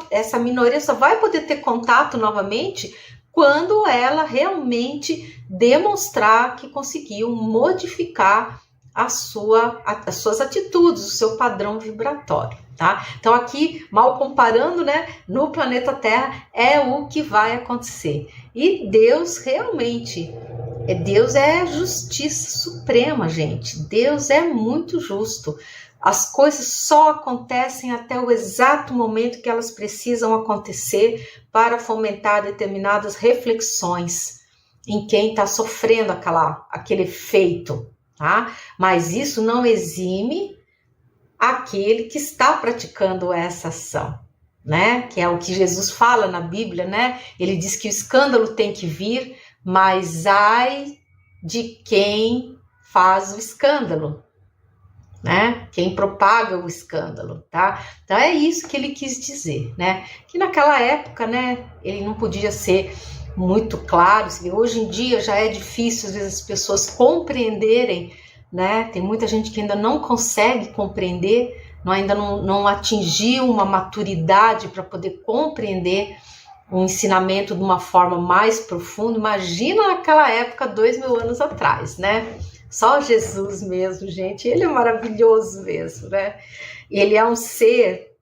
essa minoria só vai poder ter contato novamente quando ela realmente demonstrar que conseguiu modificar as suas atitudes, o seu padrão vibratório, tá? Então aqui, mal comparando, né, no planeta Terra é o que vai acontecer. E Deus realmente, Deus é justiça suprema, gente. Deus é muito justo. As coisas só acontecem até o exato momento que elas precisam acontecer para fomentar determinadas reflexões em quem está sofrendo aquele efeito, tá? Mas isso não exime aquele que está praticando essa ação, né? Que é o que Jesus fala na Bíblia, né? Ele diz que o escândalo tem que vir, mas ai de quem faz o escândalo, né? Quem propaga o escândalo, tá? Então é isso que ele quis dizer, né? Que naquela época, né, ele não podia ser muito claro. Hoje em dia já é difícil às vezes as pessoas compreenderem, né? Tem muita gente que ainda não consegue compreender, ainda não atingiu uma maturidade para poder compreender o ensinamento de uma forma mais profunda. Imagina naquela época, 2000 anos atrás, né? Só Jesus mesmo, gente. Ele é maravilhoso mesmo, né? Ele é um ser...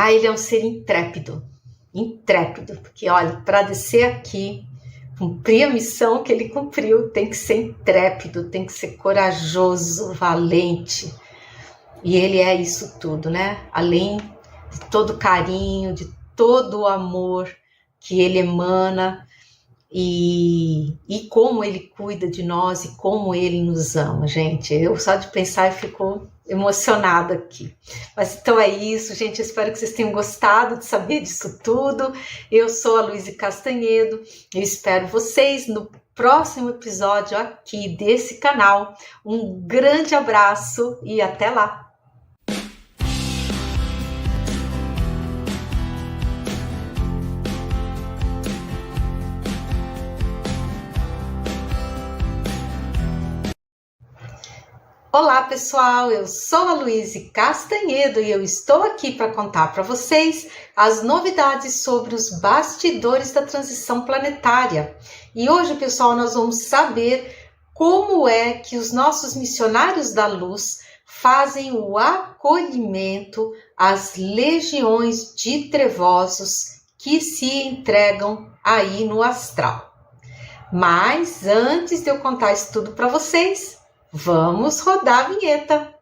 ele é um ser intrépido. Intrépido. Porque, olha, para descer aqui, cumprir a missão que ele cumpriu, tem que ser intrépido, tem que ser corajoso, valente. E ele é isso tudo, né? Além de todo o carinho, de todo o amor que ele emana, e como ele cuida de nós e como ele nos ama, gente. Eu só de pensar eu fico emocionada aqui. Mas então é isso, gente. Eu espero que vocês tenham gostado de saber disso tudo. Eu sou a Luíse Castanhedo. Eu espero vocês no próximo episódio aqui desse canal. Um grande abraço e até lá! Olá pessoal, eu sou a Luíse Castanhedo e eu estou aqui para contar para vocês as novidades sobre os bastidores da transição planetária. E hoje, pessoal, nós vamos saber como é que os nossos missionários da luz fazem o acolhimento às legiões de trevosos que se entregam aí no astral. Mas antes de eu contar isso tudo para vocês, vamos rodar a vinheta.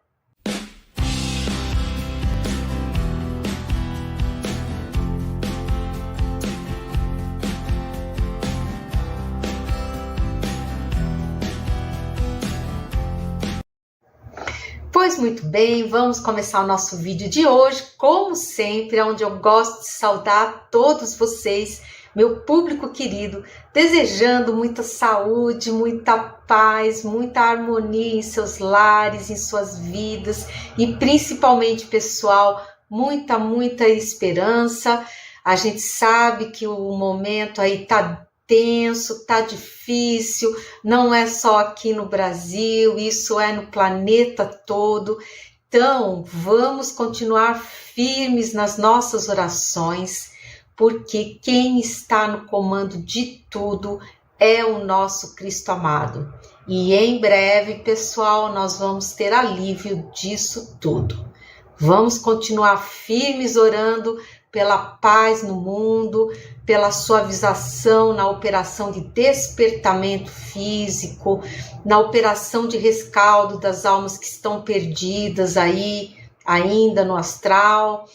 Pois muito bem, vamos começar o nosso vídeo de hoje, como sempre, onde eu gosto de saudar todos vocês, meu público querido, desejando muita saúde, muita paz, muita harmonia em seus lares, em suas vidas e principalmente, pessoal, muita esperança. A gente sabe que o momento aí tá tenso, tá difícil, não é só aqui no Brasil, isso é no planeta todo. Então, vamos continuar firmes nas nossas orações, porque quem está no comando de tudo é o nosso Cristo amado. E em breve, pessoal, nós vamos ter alívio disso tudo. Vamos continuar firmes orando pela paz no mundo, pela suavização na operação de despertamento físico, na operação de rescaldo das almas que estão perdidas aí, ainda no astral.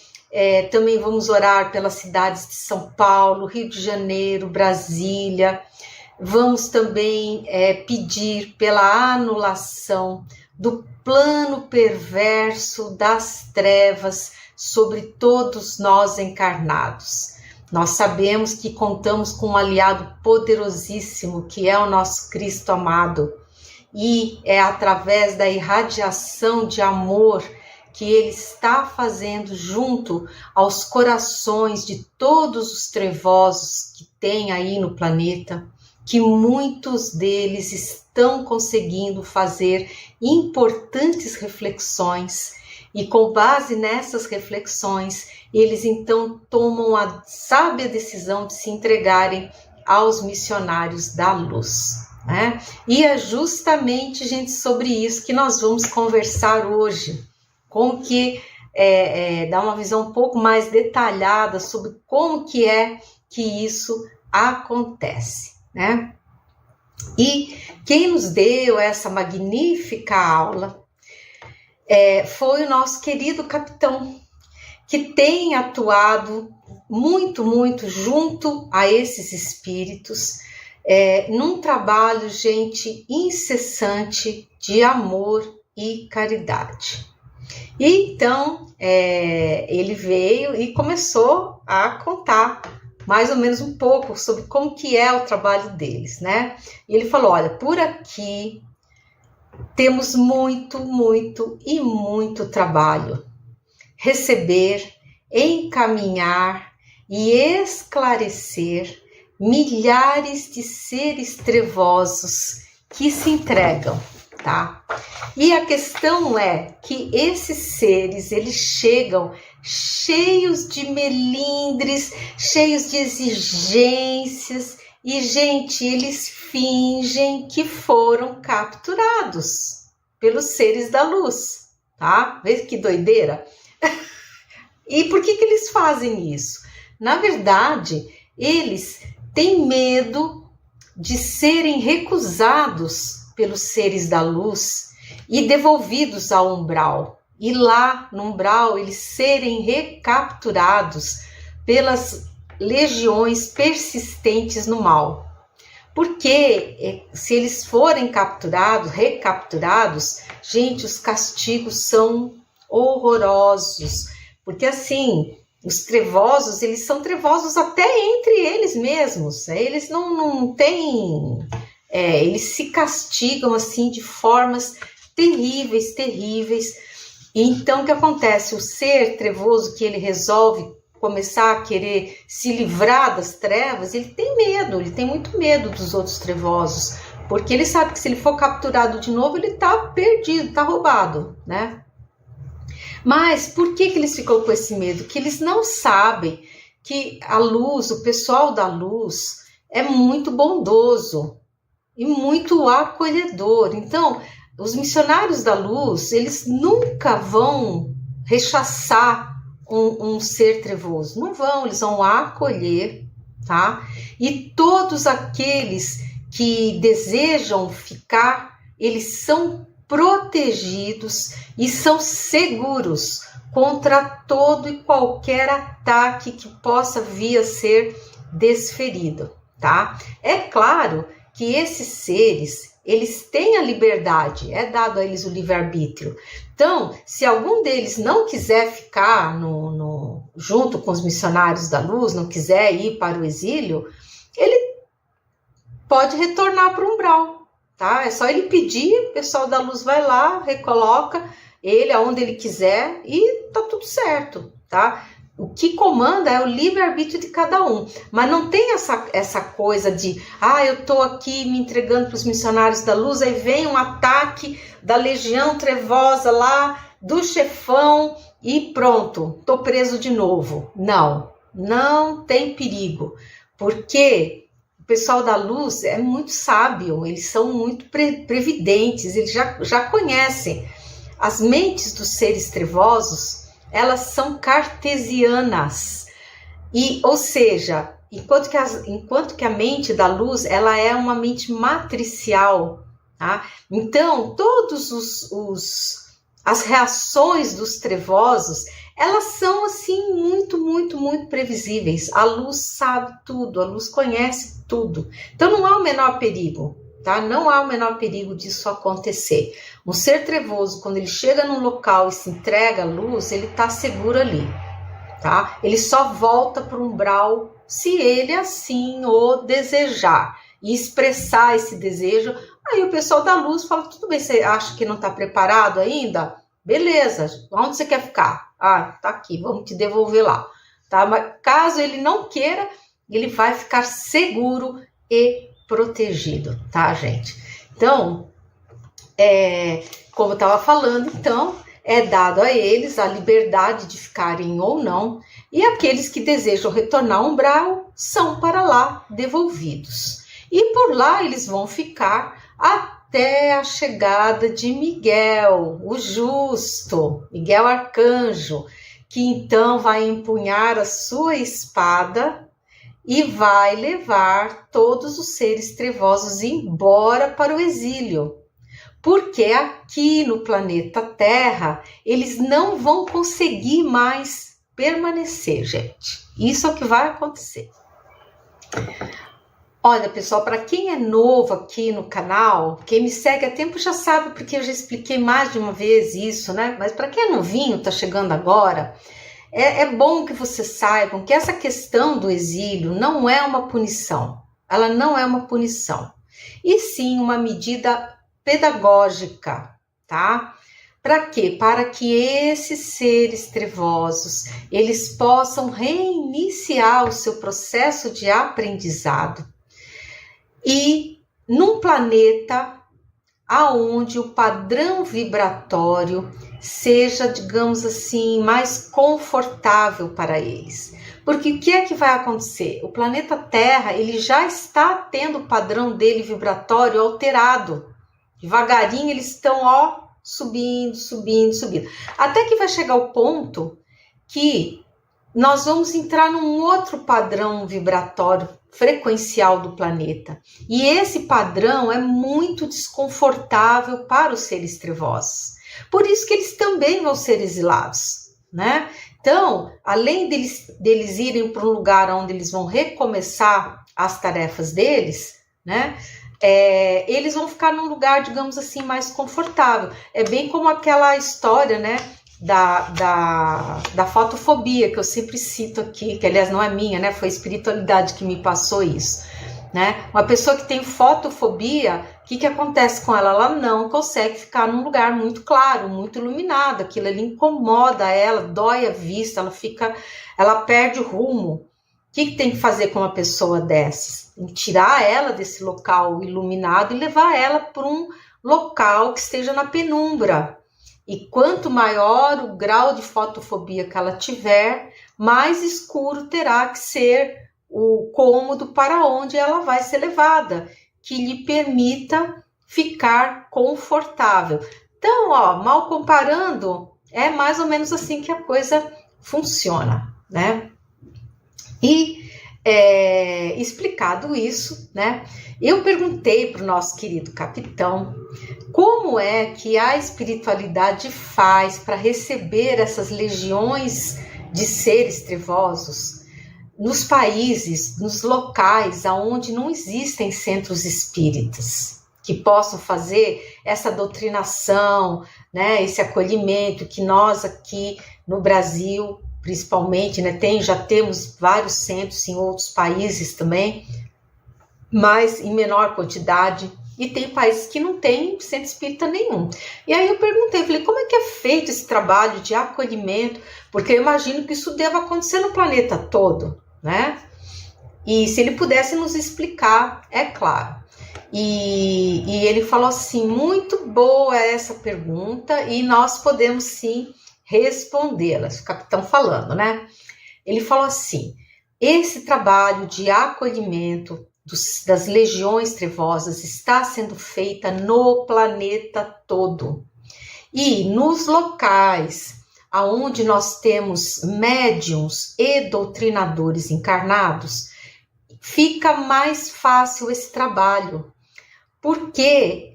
Também vamos orar pelas cidades de São Paulo, Rio de Janeiro, Brasília. Vamos também pedir pela anulação do plano perverso das trevas sobre todos nós encarnados. Nós sabemos que contamos com um aliado poderosíssimo, que é o nosso Cristo amado, e é através da irradiação de amor que Ele está fazendo junto aos corações de todos os trevosos que tem aí no planeta, que muitos deles estão conseguindo fazer importantes reflexões, e com base nessas reflexões, eles então tomam a sábia decisão de se entregarem aos missionários da luz, né? E é justamente, gente, sobre isso que nós vamos conversar hoje, com que dá uma visão um pouco mais detalhada sobre como que é que isso acontece, né? E quem nos deu essa magnífica aula foi o nosso querido capitão, que tem atuado muito, muito junto a esses espíritos, num trabalho, gente, incessante de amor e caridade. E então, ele veio e começou a contar mais ou menos um pouco sobre como que é o trabalho deles, né? E ele falou, olha, por aqui temos muito, muito e muito trabalho. Receber, encaminhar e esclarecer milhares de seres trevosos que se entregam, tá? E a questão é que esses seres, eles chegam cheios de melindres, cheios de exigências, e, gente, eles fingem que foram capturados pelos seres da luz, tá? Vê que doideira? E por que eles fazem isso? Na verdade, eles têm medo de serem recusados pelos seres da luz e devolvidos ao umbral. E lá no umbral eles serem recapturados pelas legiões persistentes no mal. Porque se eles forem recapturados, gente, os castigos são horrorosos. Porque assim, os trevosos, eles são trevosos até entre eles mesmos. Eles não têm... eles se castigam assim de formas terríveis, terríveis. E então o que acontece? O ser trevoso que ele resolve começar a querer se livrar das trevas, ele tem medo, ele tem muito medo dos outros trevosos, porque ele sabe que se ele for capturado de novo, ele está perdido, está roubado, né? Mas por que eles ficam com esse medo? Que eles não sabem que a luz, o pessoal da luz, é muito bondoso e muito acolhedor. Então, os missionários da luz, eles nunca vão rechaçar um ser trevoso. Não vão, eles vão acolher, tá? E todos aqueles que desejam ficar, eles são protegidos e são seguros contra todo e qualquer ataque que possa vir a ser desferido, tá? É claro que esses seres, eles têm a liberdade, é dado a eles o livre-arbítrio. Então, se algum deles não quiser ficar junto com os missionários da luz, não quiser ir para o exílio, ele pode retornar para o umbral, tá? É só ele pedir, o pessoal da luz vai lá, recoloca ele aonde ele quiser e tá tudo certo, tá? O que comanda é o livre-arbítrio de cada um, mas não tem essa coisa de, eu tô aqui me entregando para os missionários da luz, aí vem um ataque da legião trevosa lá, do chefão, e pronto, tô preso de novo. Não tem perigo, porque o pessoal da luz é muito sábio, eles são muito previdentes, eles já conhecem. As mentes dos seres trevosos, elas são cartesianas. ou seja, enquanto que a mente da luz, ela é uma mente matricial, tá? Então, as reações dos trevosos, elas são assim muito previsíveis. A luz sabe tudo, a luz conhece tudo. Então não há o menor perigo, tá? Não há o menor perigo disso acontecer. Um ser trevoso, quando ele chega num local e se entrega à luz, ele está seguro ali, tá? Ele só volta para o umbral se ele assim o desejar e expressar esse desejo. Aí o pessoal da luz fala, tudo bem, você acha que não está preparado ainda? Beleza, onde você quer ficar? Ah, tá aqui, vamos te devolver lá. Tá? Mas caso ele não queira, ele vai ficar seguro e protegido, tá, gente? Então, como eu estava falando, então, é dado a eles a liberdade de ficarem ou não, e aqueles que desejam retornar ao umbral são para lá devolvidos. E por lá eles vão ficar até a chegada de Miguel, o justo, Miguel Arcanjo, que então vai empunhar a sua espada e vai levar todos os seres trevosos embora para o exílio. Porque aqui no planeta Terra, eles não vão conseguir mais permanecer, gente. Isso é o que vai acontecer. Olha, pessoal, para quem é novo aqui no canal, quem me segue há tempo já sabe, porque eu já expliquei mais de uma vez isso, né? Mas para quem é novinho, está chegando agora, é bom que vocês saibam que essa questão do exílio não é uma punição. Ela não é uma punição. E sim uma medida pedagógica, tá? Para quê? Para que esses seres trevosos, eles possam reiniciar o seu processo de aprendizado. E num planeta aonde o padrão vibratório seja, digamos assim, mais confortável para eles. Porque o que é que vai acontecer? O planeta Terra, ele já está tendo o padrão dele vibratório alterado. Devagarinho eles estão, subindo. Até que vai chegar o ponto que nós vamos entrar num outro padrão vibratório frequencial do planeta. E esse padrão é muito desconfortável para os seres trevosos. Por isso que eles também vão ser exilados, né? Então, além deles irem para um lugar onde eles vão recomeçar as tarefas deles, né? Eles vão ficar num lugar, digamos assim, mais confortável. É bem como aquela história, né? Da fotofobia, que eu sempre cito aqui, que aliás não é minha, né? Foi a espiritualidade que me passou isso, né? Uma pessoa que tem fotofobia, o que acontece com ela? Ela não consegue ficar num lugar muito claro, muito iluminado, aquilo ali incomoda ela, dói a vista, ela perde o rumo. O que tem que fazer com uma pessoa dessas? Tem que tirar ela desse local iluminado e levar ela para um local que esteja na penumbra. E quanto maior o grau de fotofobia que ela tiver, mais escuro terá que ser o cômodo para onde ela vai ser levada, que lhe permita ficar confortável. Então, mal comparando, é mais ou menos assim que a coisa funciona, né? E explicado isso, né? Eu perguntei para o nosso querido capitão como é que a espiritualidade faz para receber essas legiões de seres trevosos nos países, nos locais onde não existem centros espíritas que possam fazer essa doutrinação, né, esse acolhimento que nós aqui no Brasil, principalmente, né, já temos vários centros em outros países também, mas em menor quantidade, e tem países que não tem centro espírita nenhum. E aí eu perguntei, falei, como é que é feito esse trabalho de acolhimento? Porque eu imagino que isso deva acontecer no planeta todo, né? E se ele pudesse nos explicar, é claro. E ele falou assim, muito boa essa pergunta, e nós podemos sim respondê-la, o capitão falando, né? Ele falou assim, esse trabalho de acolhimento das legiões trevosas está sendo feita no planeta todo. E nos locais aonde nós temos médiuns e doutrinadores encarnados, fica mais fácil esse trabalho, porque,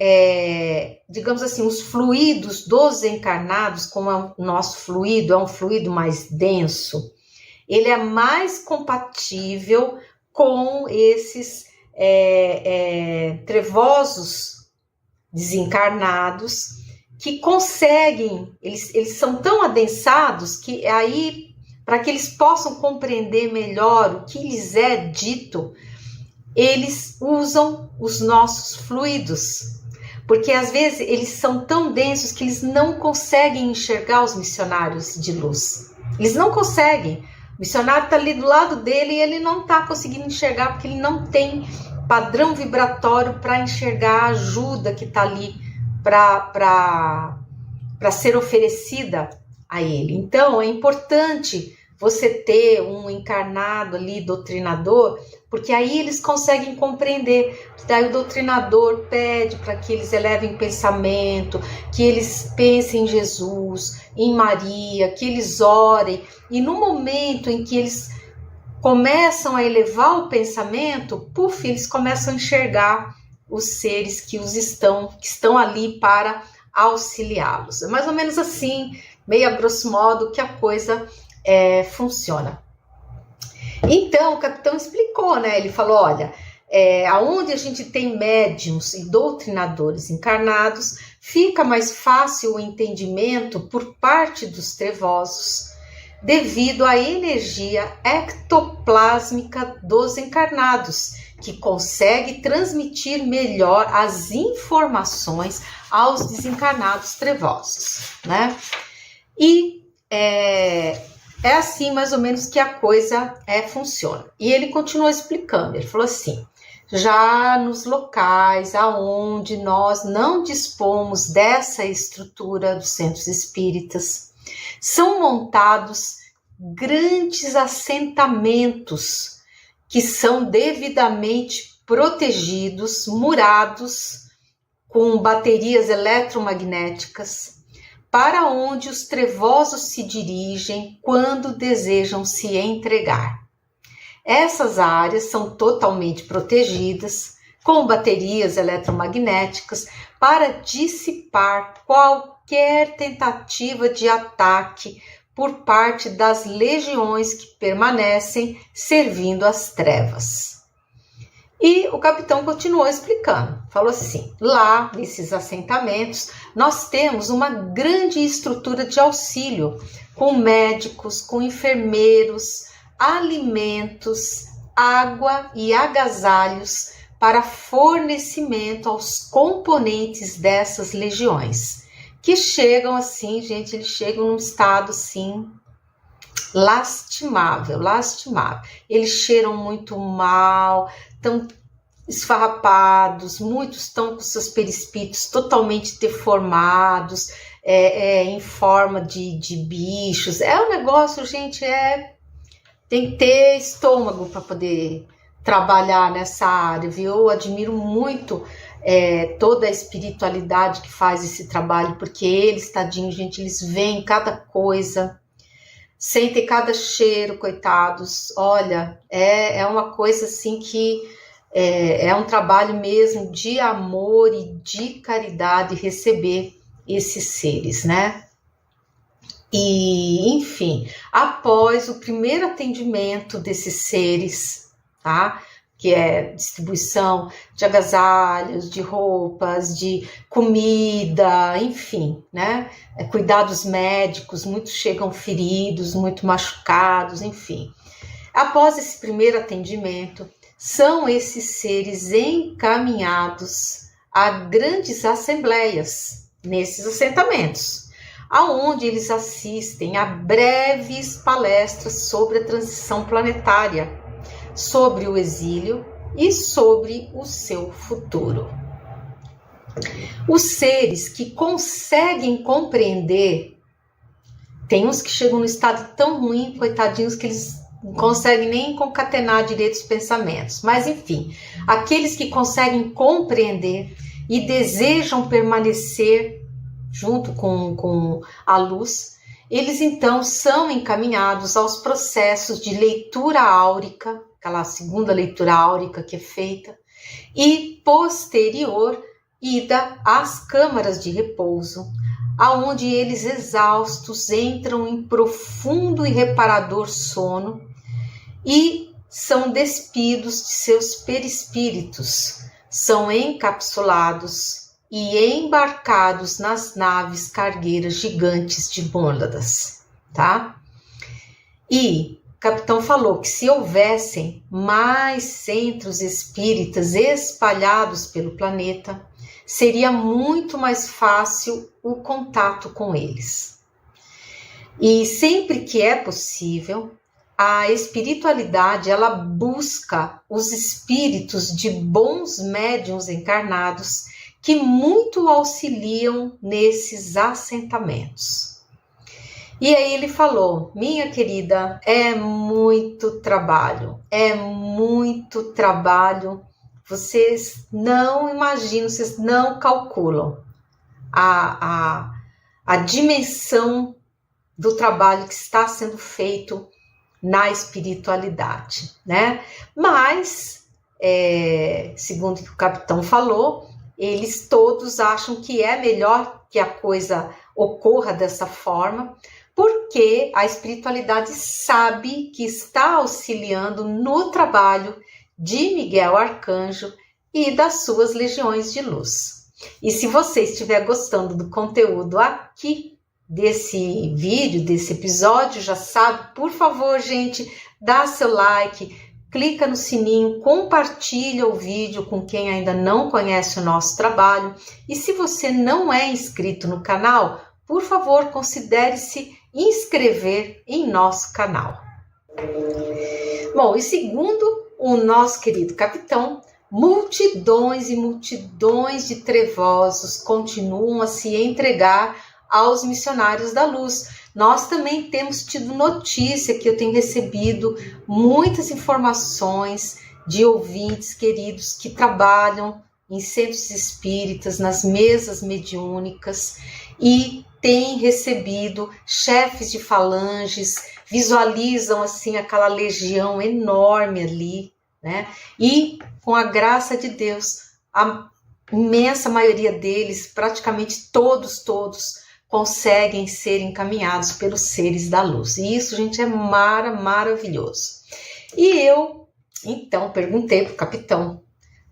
digamos assim, os fluidos dos encarnados, como é o nosso fluido, é um fluido mais denso, ele é mais compatível com esses trevosos desencarnados, que conseguem, eles são tão adensados que aí, para que eles possam compreender melhor o que lhes é dito, eles usam os nossos fluidos, porque às vezes eles são tão densos que eles não conseguem enxergar os missionários de luz. Eles não conseguem. O missionário está ali do lado dele e ele não está conseguindo enxergar, porque ele não tem padrão vibratório para enxergar a ajuda que está ali para ser oferecida a ele. Então, é importante você ter um encarnado ali, doutrinador, porque aí eles conseguem compreender. Daí o doutrinador pede para que eles elevem pensamento, que eles pensem em Jesus, em Maria, que eles orem. E no momento em que eles começam a elevar o pensamento, eles começam a enxergar os seres que estão ali para auxiliá-los. É mais ou menos assim, meio a grosso modo, que a coisa funciona. Então, o capitão explicou, né? Ele falou, olha, aonde a gente tem médiuns e doutrinadores encarnados, fica mais fácil o entendimento por parte dos trevosos, devido à energia ectoplásmica dos encarnados, que consegue transmitir melhor as informações aos desencarnados trevosos, né? E é assim mais ou menos que a coisa funciona. E ele continuou explicando, ele falou assim, já nos locais aonde nós não dispomos dessa estrutura dos centros espíritas, são montados grandes assentamentos que são devidamente protegidos, murados com baterias eletromagnéticas, para onde os trevosos se dirigem quando desejam se entregar. Essas áreas são totalmente protegidas, com baterias eletromagnéticas, para dissipar qualquer tentativa de ataque por parte das legiões que permanecem servindo as trevas. E o capitão continuou explicando, falou assim, lá nesses assentamentos nós temos uma grande estrutura de auxílio, com médicos, com enfermeiros, alimentos, água e agasalhos para fornecimento aos componentes dessas legiões, que chegam assim, gente, eles chegam num estado assim, lastimável. Eles cheiram muito mal, estão esfarrapados, muitos estão com seus perispíritos totalmente deformados, em forma de bichos. É um negócio, gente, tem que ter estômago para poder trabalhar nessa área, viu? Eu admiro muito toda a espiritualidade que faz esse trabalho, porque eles, tadinhos, gente, eles veem cada coisa, sentem cada cheiro, coitados. Olha, é uma coisa assim que é um trabalho mesmo de amor e de caridade receber esses seres, né? E, enfim, após o primeiro atendimento desses seres, tá? Que é distribuição de agasalhos, de roupas, de comida, enfim, né? Cuidados médicos, muitos chegam feridos, muito machucados, enfim. Após esse primeiro atendimento, são esses seres encaminhados a grandes assembleias nesses assentamentos, aonde eles assistem a breves palestras sobre a transição planetária, sobre o exílio e sobre o seu futuro. Os seres que conseguem compreender, tem uns que chegam no estado tão ruim, coitadinhos, que eles não conseguem nem concatenar direito os pensamentos, mas enfim, aqueles que conseguem compreender e desejam permanecer junto com a luz, eles então são encaminhados aos processos de leitura áurica, aquela segunda leitura áurica que é feita, e posterior ida às câmaras de repouso, aonde eles exaustos entram em profundo e reparador sono e são despidos de seus perispíritos, são encapsulados e embarcados nas naves cargueiras gigantes de mônadas, tá? E o capitão falou que se houvessem mais centros espíritas espalhados pelo planeta, seria muito mais fácil o contato com eles. E sempre que é possível, a espiritualidade ela busca os espíritos de bons médiuns encarnados que muito auxiliam nesses assentamentos. E aí ele falou: minha querida, é muito trabalho, vocês não imaginam, vocês não calculam a dimensão do trabalho que está sendo feito na espiritualidade, né? Mas, segundo o que o capitão falou, eles todos acham que é melhor que a coisa ocorra dessa forma, porque a espiritualidade sabe que está auxiliando no trabalho de Miguel Arcanjo e das suas legiões de luz. E se você estiver gostando do conteúdo aqui, desse vídeo, desse episódio, já sabe, por favor, gente, dá seu like, clica no sininho, compartilha o vídeo com quem ainda não conhece o nosso trabalho. E se você não é inscrito no canal, por favor, considere se inscrever em nosso canal. Bom, e segundo o nosso querido capitão, multidões e multidões de trevosos continuam a se entregar aos missionários da luz. Nós também temos tido notícia, que eu tenho recebido muitas informações de ouvintes queridos que trabalham em centros espíritas, nas mesas mediúnicas, e têm recebido chefes de falanges, visualizam assim aquela legião enorme ali, né? E com a graça de Deus, a imensa maioria deles, praticamente todos, conseguem ser encaminhados pelos seres da luz. E isso, gente, é maravilhoso. E eu, então, perguntei para o capitão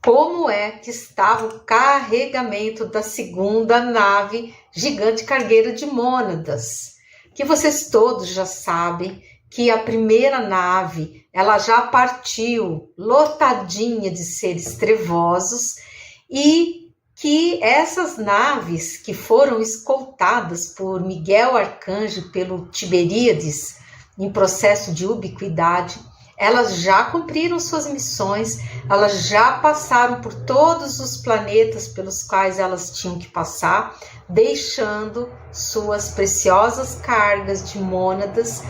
como é que estava o carregamento da segunda nave gigante cargueira de mônadas. Que vocês todos já sabem que a primeira nave, ela já partiu lotadinha de seres trevosos e que essas naves que foram escoltadas por Miguel Arcanjo, pelo Tiberíades, em processo de ubiquidade, elas já cumpriram suas missões, elas já passaram por todos os planetas pelos quais elas tinham que passar, deixando suas preciosas cargas de mônadas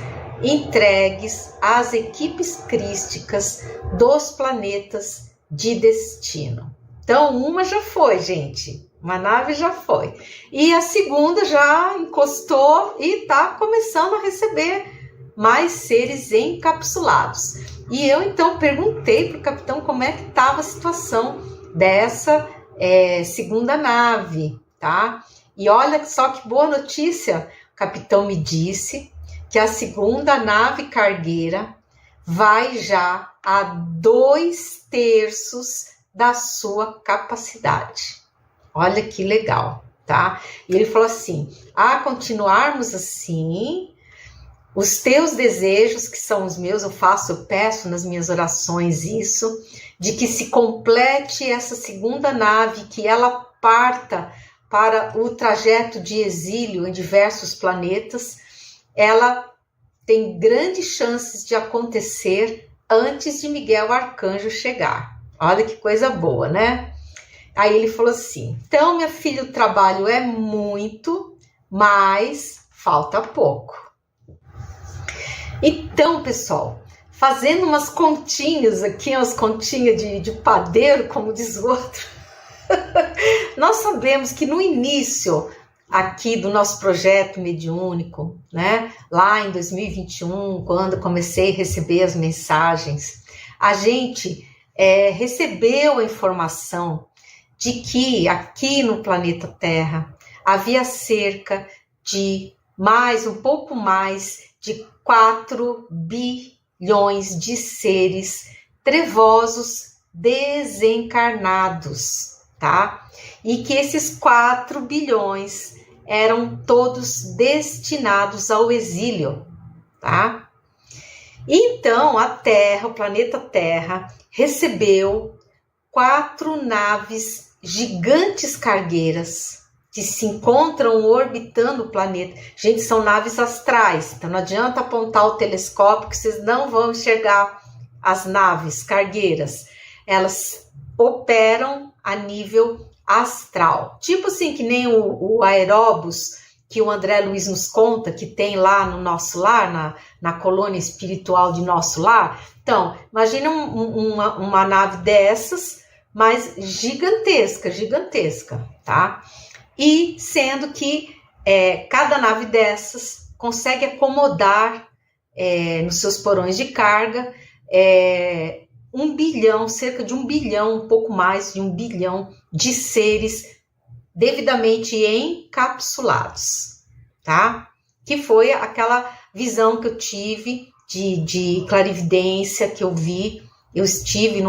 entregues às equipes crísticas dos planetas de destino. Então, uma já foi, gente. Uma nave já foi. E a segunda já encostou e está começando a receber mais seres encapsulados. E eu, então, perguntei para o capitão como é que estava a situação dessa segunda nave, tá? E olha só que boa notícia. O capitão me disse que a segunda nave cargueira vai já a 2/3 da sua capacidade. Olha que legal, tá? E ele falou assim: a continuarmos assim, os teus desejos, que são os meus, eu peço nas minhas orações isso, de que se complete essa segunda nave, que ela parta para o trajeto de exílio em diversos planetas, ela tem grandes chances de acontecer antes de Miguel Arcanjo chegar. Olha que coisa boa, né? Aí ele falou assim: então, minha filha, o trabalho é muito, mas falta pouco. Então, pessoal, fazendo umas continhas aqui, umas continhas de padeiro, como diz o outro, nós sabemos que no início aqui do nosso projeto mediúnico, né? Lá em 2021, quando comecei a receber as mensagens, a gente recebeu a informação de que aqui no planeta Terra havia cerca de um pouco mais de 4 bilhões de seres trevosos desencarnados, tá? E que esses 4 bilhões eram todos destinados ao exílio, tá? Então, a Terra, o planeta Terra, recebeu 4 naves gigantes cargueiras que se encontram orbitando o planeta. Gente, são naves astrais, então não adianta apontar o telescópio que vocês não vão enxergar as naves cargueiras. Elas operam a nível astral. Tipo assim, que nem o Aeróbus, que o André Luiz nos conta, que tem lá no nosso lar, na colônia espiritual de nosso lar. Então, imagina uma nave dessas, mas gigantesca, tá? E sendo que cada nave dessas consegue acomodar nos seus porões de carga 1 bilhão, cerca de 1 bilhão, um pouco mais de 1 bilhão de seres devidamente encapsulados, tá? Que foi aquela visão que eu tive de clarividência que eu vi. Eu estive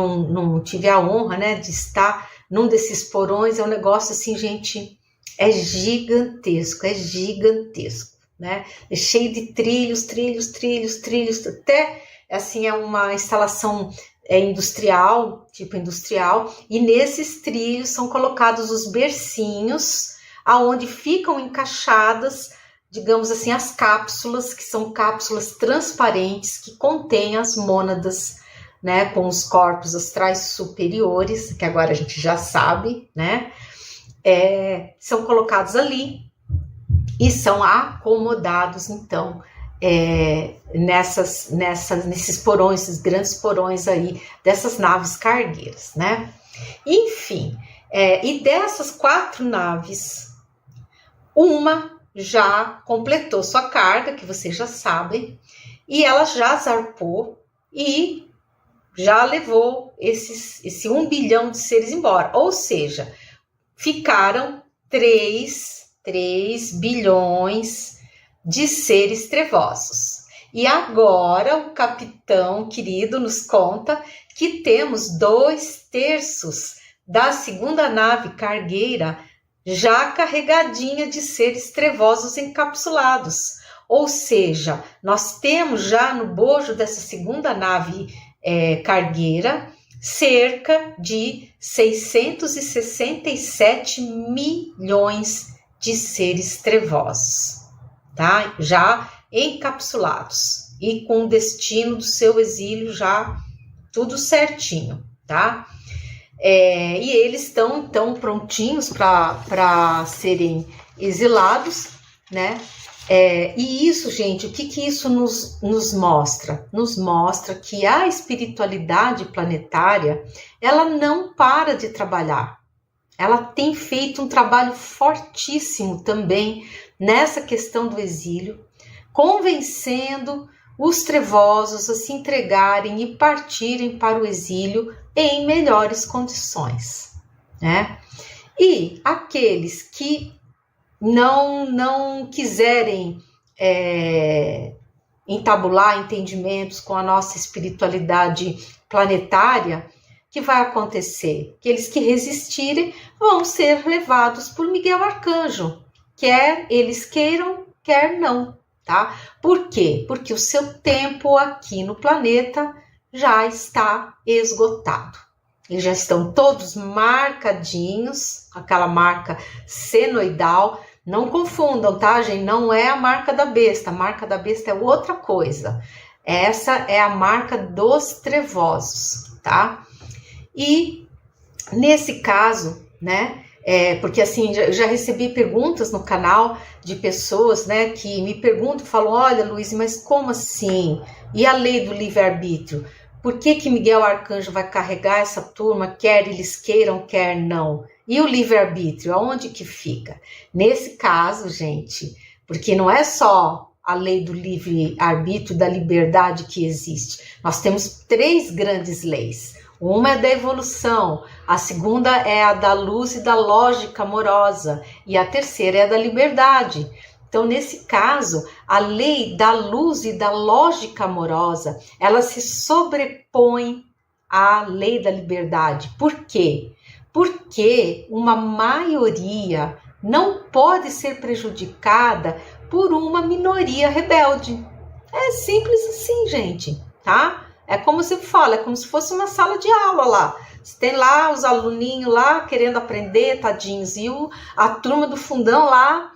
tive a honra, né, de estar num desses porões. É um negócio assim, gente, é gigantesco, né? É cheio de trilhos, até assim é uma instalação industrial, e nesses trilhos são colocados os bercinhos, aonde ficam encaixadas, digamos assim, as cápsulas, que são cápsulas transparentes que contêm as mônadas, né, com os corpos astrais superiores, que agora a gente já sabe, né? São colocados ali e são acomodados, então, nesses porões, esses grandes porões aí, dessas naves cargueiras, né? Enfim, e dessas 4 naves, uma já completou sua carga, que vocês já sabem, e ela já zarpou e já levou esse 1 bilhão de seres embora, ou seja, ficaram 3 bilhões de seres trevosos. E agora o capitão querido nos conta que temos 2/3 da segunda nave cargueira já carregadinha de seres trevosos encapsulados. Ou seja, nós temos já no bojo dessa segunda nave cargueira cerca de 667 milhões de seres trevosos, tá? Já encapsulados e com o destino do seu exílio já tudo certinho, tá? E eles estão então prontinhos para serem exilados, né? E isso, gente, o que isso nos mostra? Nos mostra que a espiritualidade planetária, ela não para de trabalhar. Ela tem feito um trabalho fortíssimo também nessa questão do exílio, convencendo os trevosos a se entregarem e partirem para o exílio em melhores condições, né? E aqueles que não quiserem entabular entendimentos com a nossa espiritualidade planetária, o que vai acontecer? Aqueles que resistirem vão ser levados por Miguel Arcanjo, quer eles queiram, quer não, tá? Por quê? Porque o seu tempo aqui no planeta já está esgotado. Eles já estão todos marcadinhos, aquela marca senoidal. Não confundam, tá, gente? Não é a marca da besta. A marca da besta é outra coisa. Essa é a marca dos trevosos, tá? E nesse caso, né? Porque assim, já recebi perguntas no canal de pessoas, né, que me perguntam, falam, olha, Luiz, mas como assim? E a lei do livre-arbítrio? Por que Miguel Arcanjo vai carregar essa turma, quer eles queiram, quer não? E o livre-arbítrio, aonde que fica? Nesse caso, gente, porque não é só a lei do livre-arbítrio, da liberdade que existe? Nós temos 3 grandes leis. Uma é da evolução, a segunda é a da luz e da lógica amorosa, e a terceira é a da liberdade. Então, nesse caso, a lei da luz e da lógica amorosa, ela se sobrepõe à lei da liberdade. Por quê? Porque uma maioria não pode ser prejudicada por uma minoria rebelde. É simples assim, gente, tá? É como se fala, é como se fosse uma sala de aula lá. Você tem lá os aluninhos lá querendo aprender, tadinhos, e a turma do fundão lá,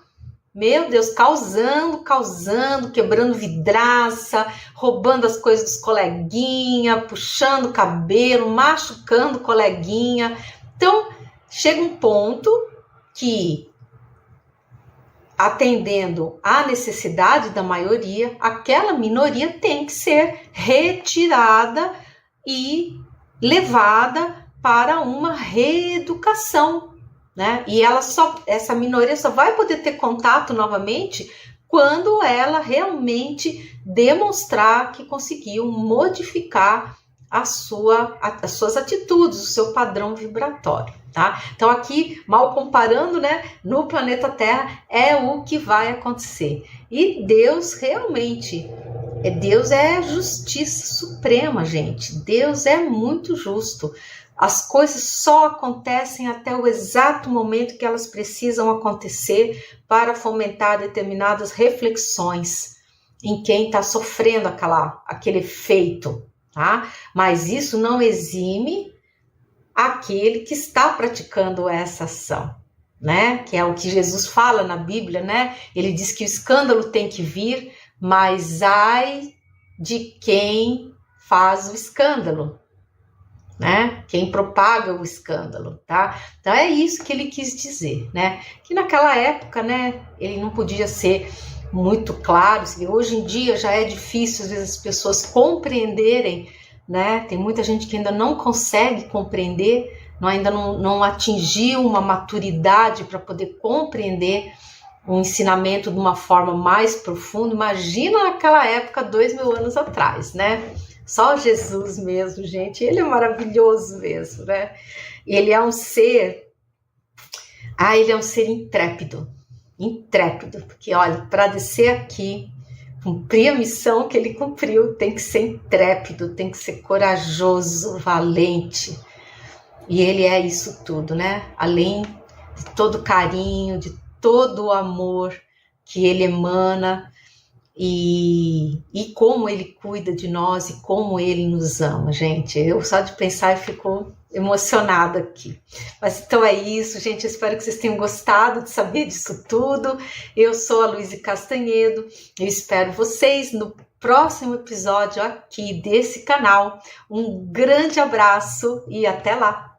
meu Deus, causando, quebrando vidraça, roubando as coisas dos coleguinha, puxando o cabelo, machucando o coleguinha. Então, chega um ponto que, atendendo à necessidade da maioria, aquela minoria tem que ser retirada e levada para uma reeducação, né? E essa minoria só vai poder ter contato novamente quando ela realmente demonstrar que conseguiu modificar as suas atitudes, o seu padrão vibratório, tá? Então aqui, mal comparando, né, no planeta Terra é o que vai acontecer. E Deus realmente, Deus é justiça suprema, gente. Deus é muito justo. As coisas só acontecem até o exato momento que elas precisam acontecer para fomentar determinadas reflexões em quem está sofrendo aquele efeito, tá? Mas isso não exime aquele que está praticando essa ação, né? Que é o que Jesus fala na Bíblia, né? Ele diz que o escândalo tem que vir, mas ai de quem faz o escândalo, né? Quem propaga o escândalo, tá? Então é isso que ele quis dizer, né? Que naquela época, né, ele não podia ser muito claro. Hoje em dia já é difícil às vezes as pessoas compreenderem, né? Tem muita gente que ainda não consegue compreender, ainda não atingiu uma maturidade para poder compreender o ensinamento de uma forma mais profunda. Imagina naquela época, 2000 anos atrás, né? Só Jesus mesmo, gente, ele é maravilhoso mesmo, né? Ele é um ser, ele é um ser intrépido, porque olha, para descer aqui, cumprir a missão que ele cumpriu, tem que ser intrépido, tem que ser corajoso, valente, e ele é isso tudo, né? Além de todo o carinho, de todo o amor que ele emana, e como ele cuida de nós e como ele nos ama, gente. Eu só de pensar eu fico emocionada aqui. Mas então é isso, gente. Eu espero que vocês tenham gostado de saber disso tudo. Eu sou a Luíse Castanhedo. Eu espero vocês no próximo episódio aqui desse canal. Um grande abraço e até lá!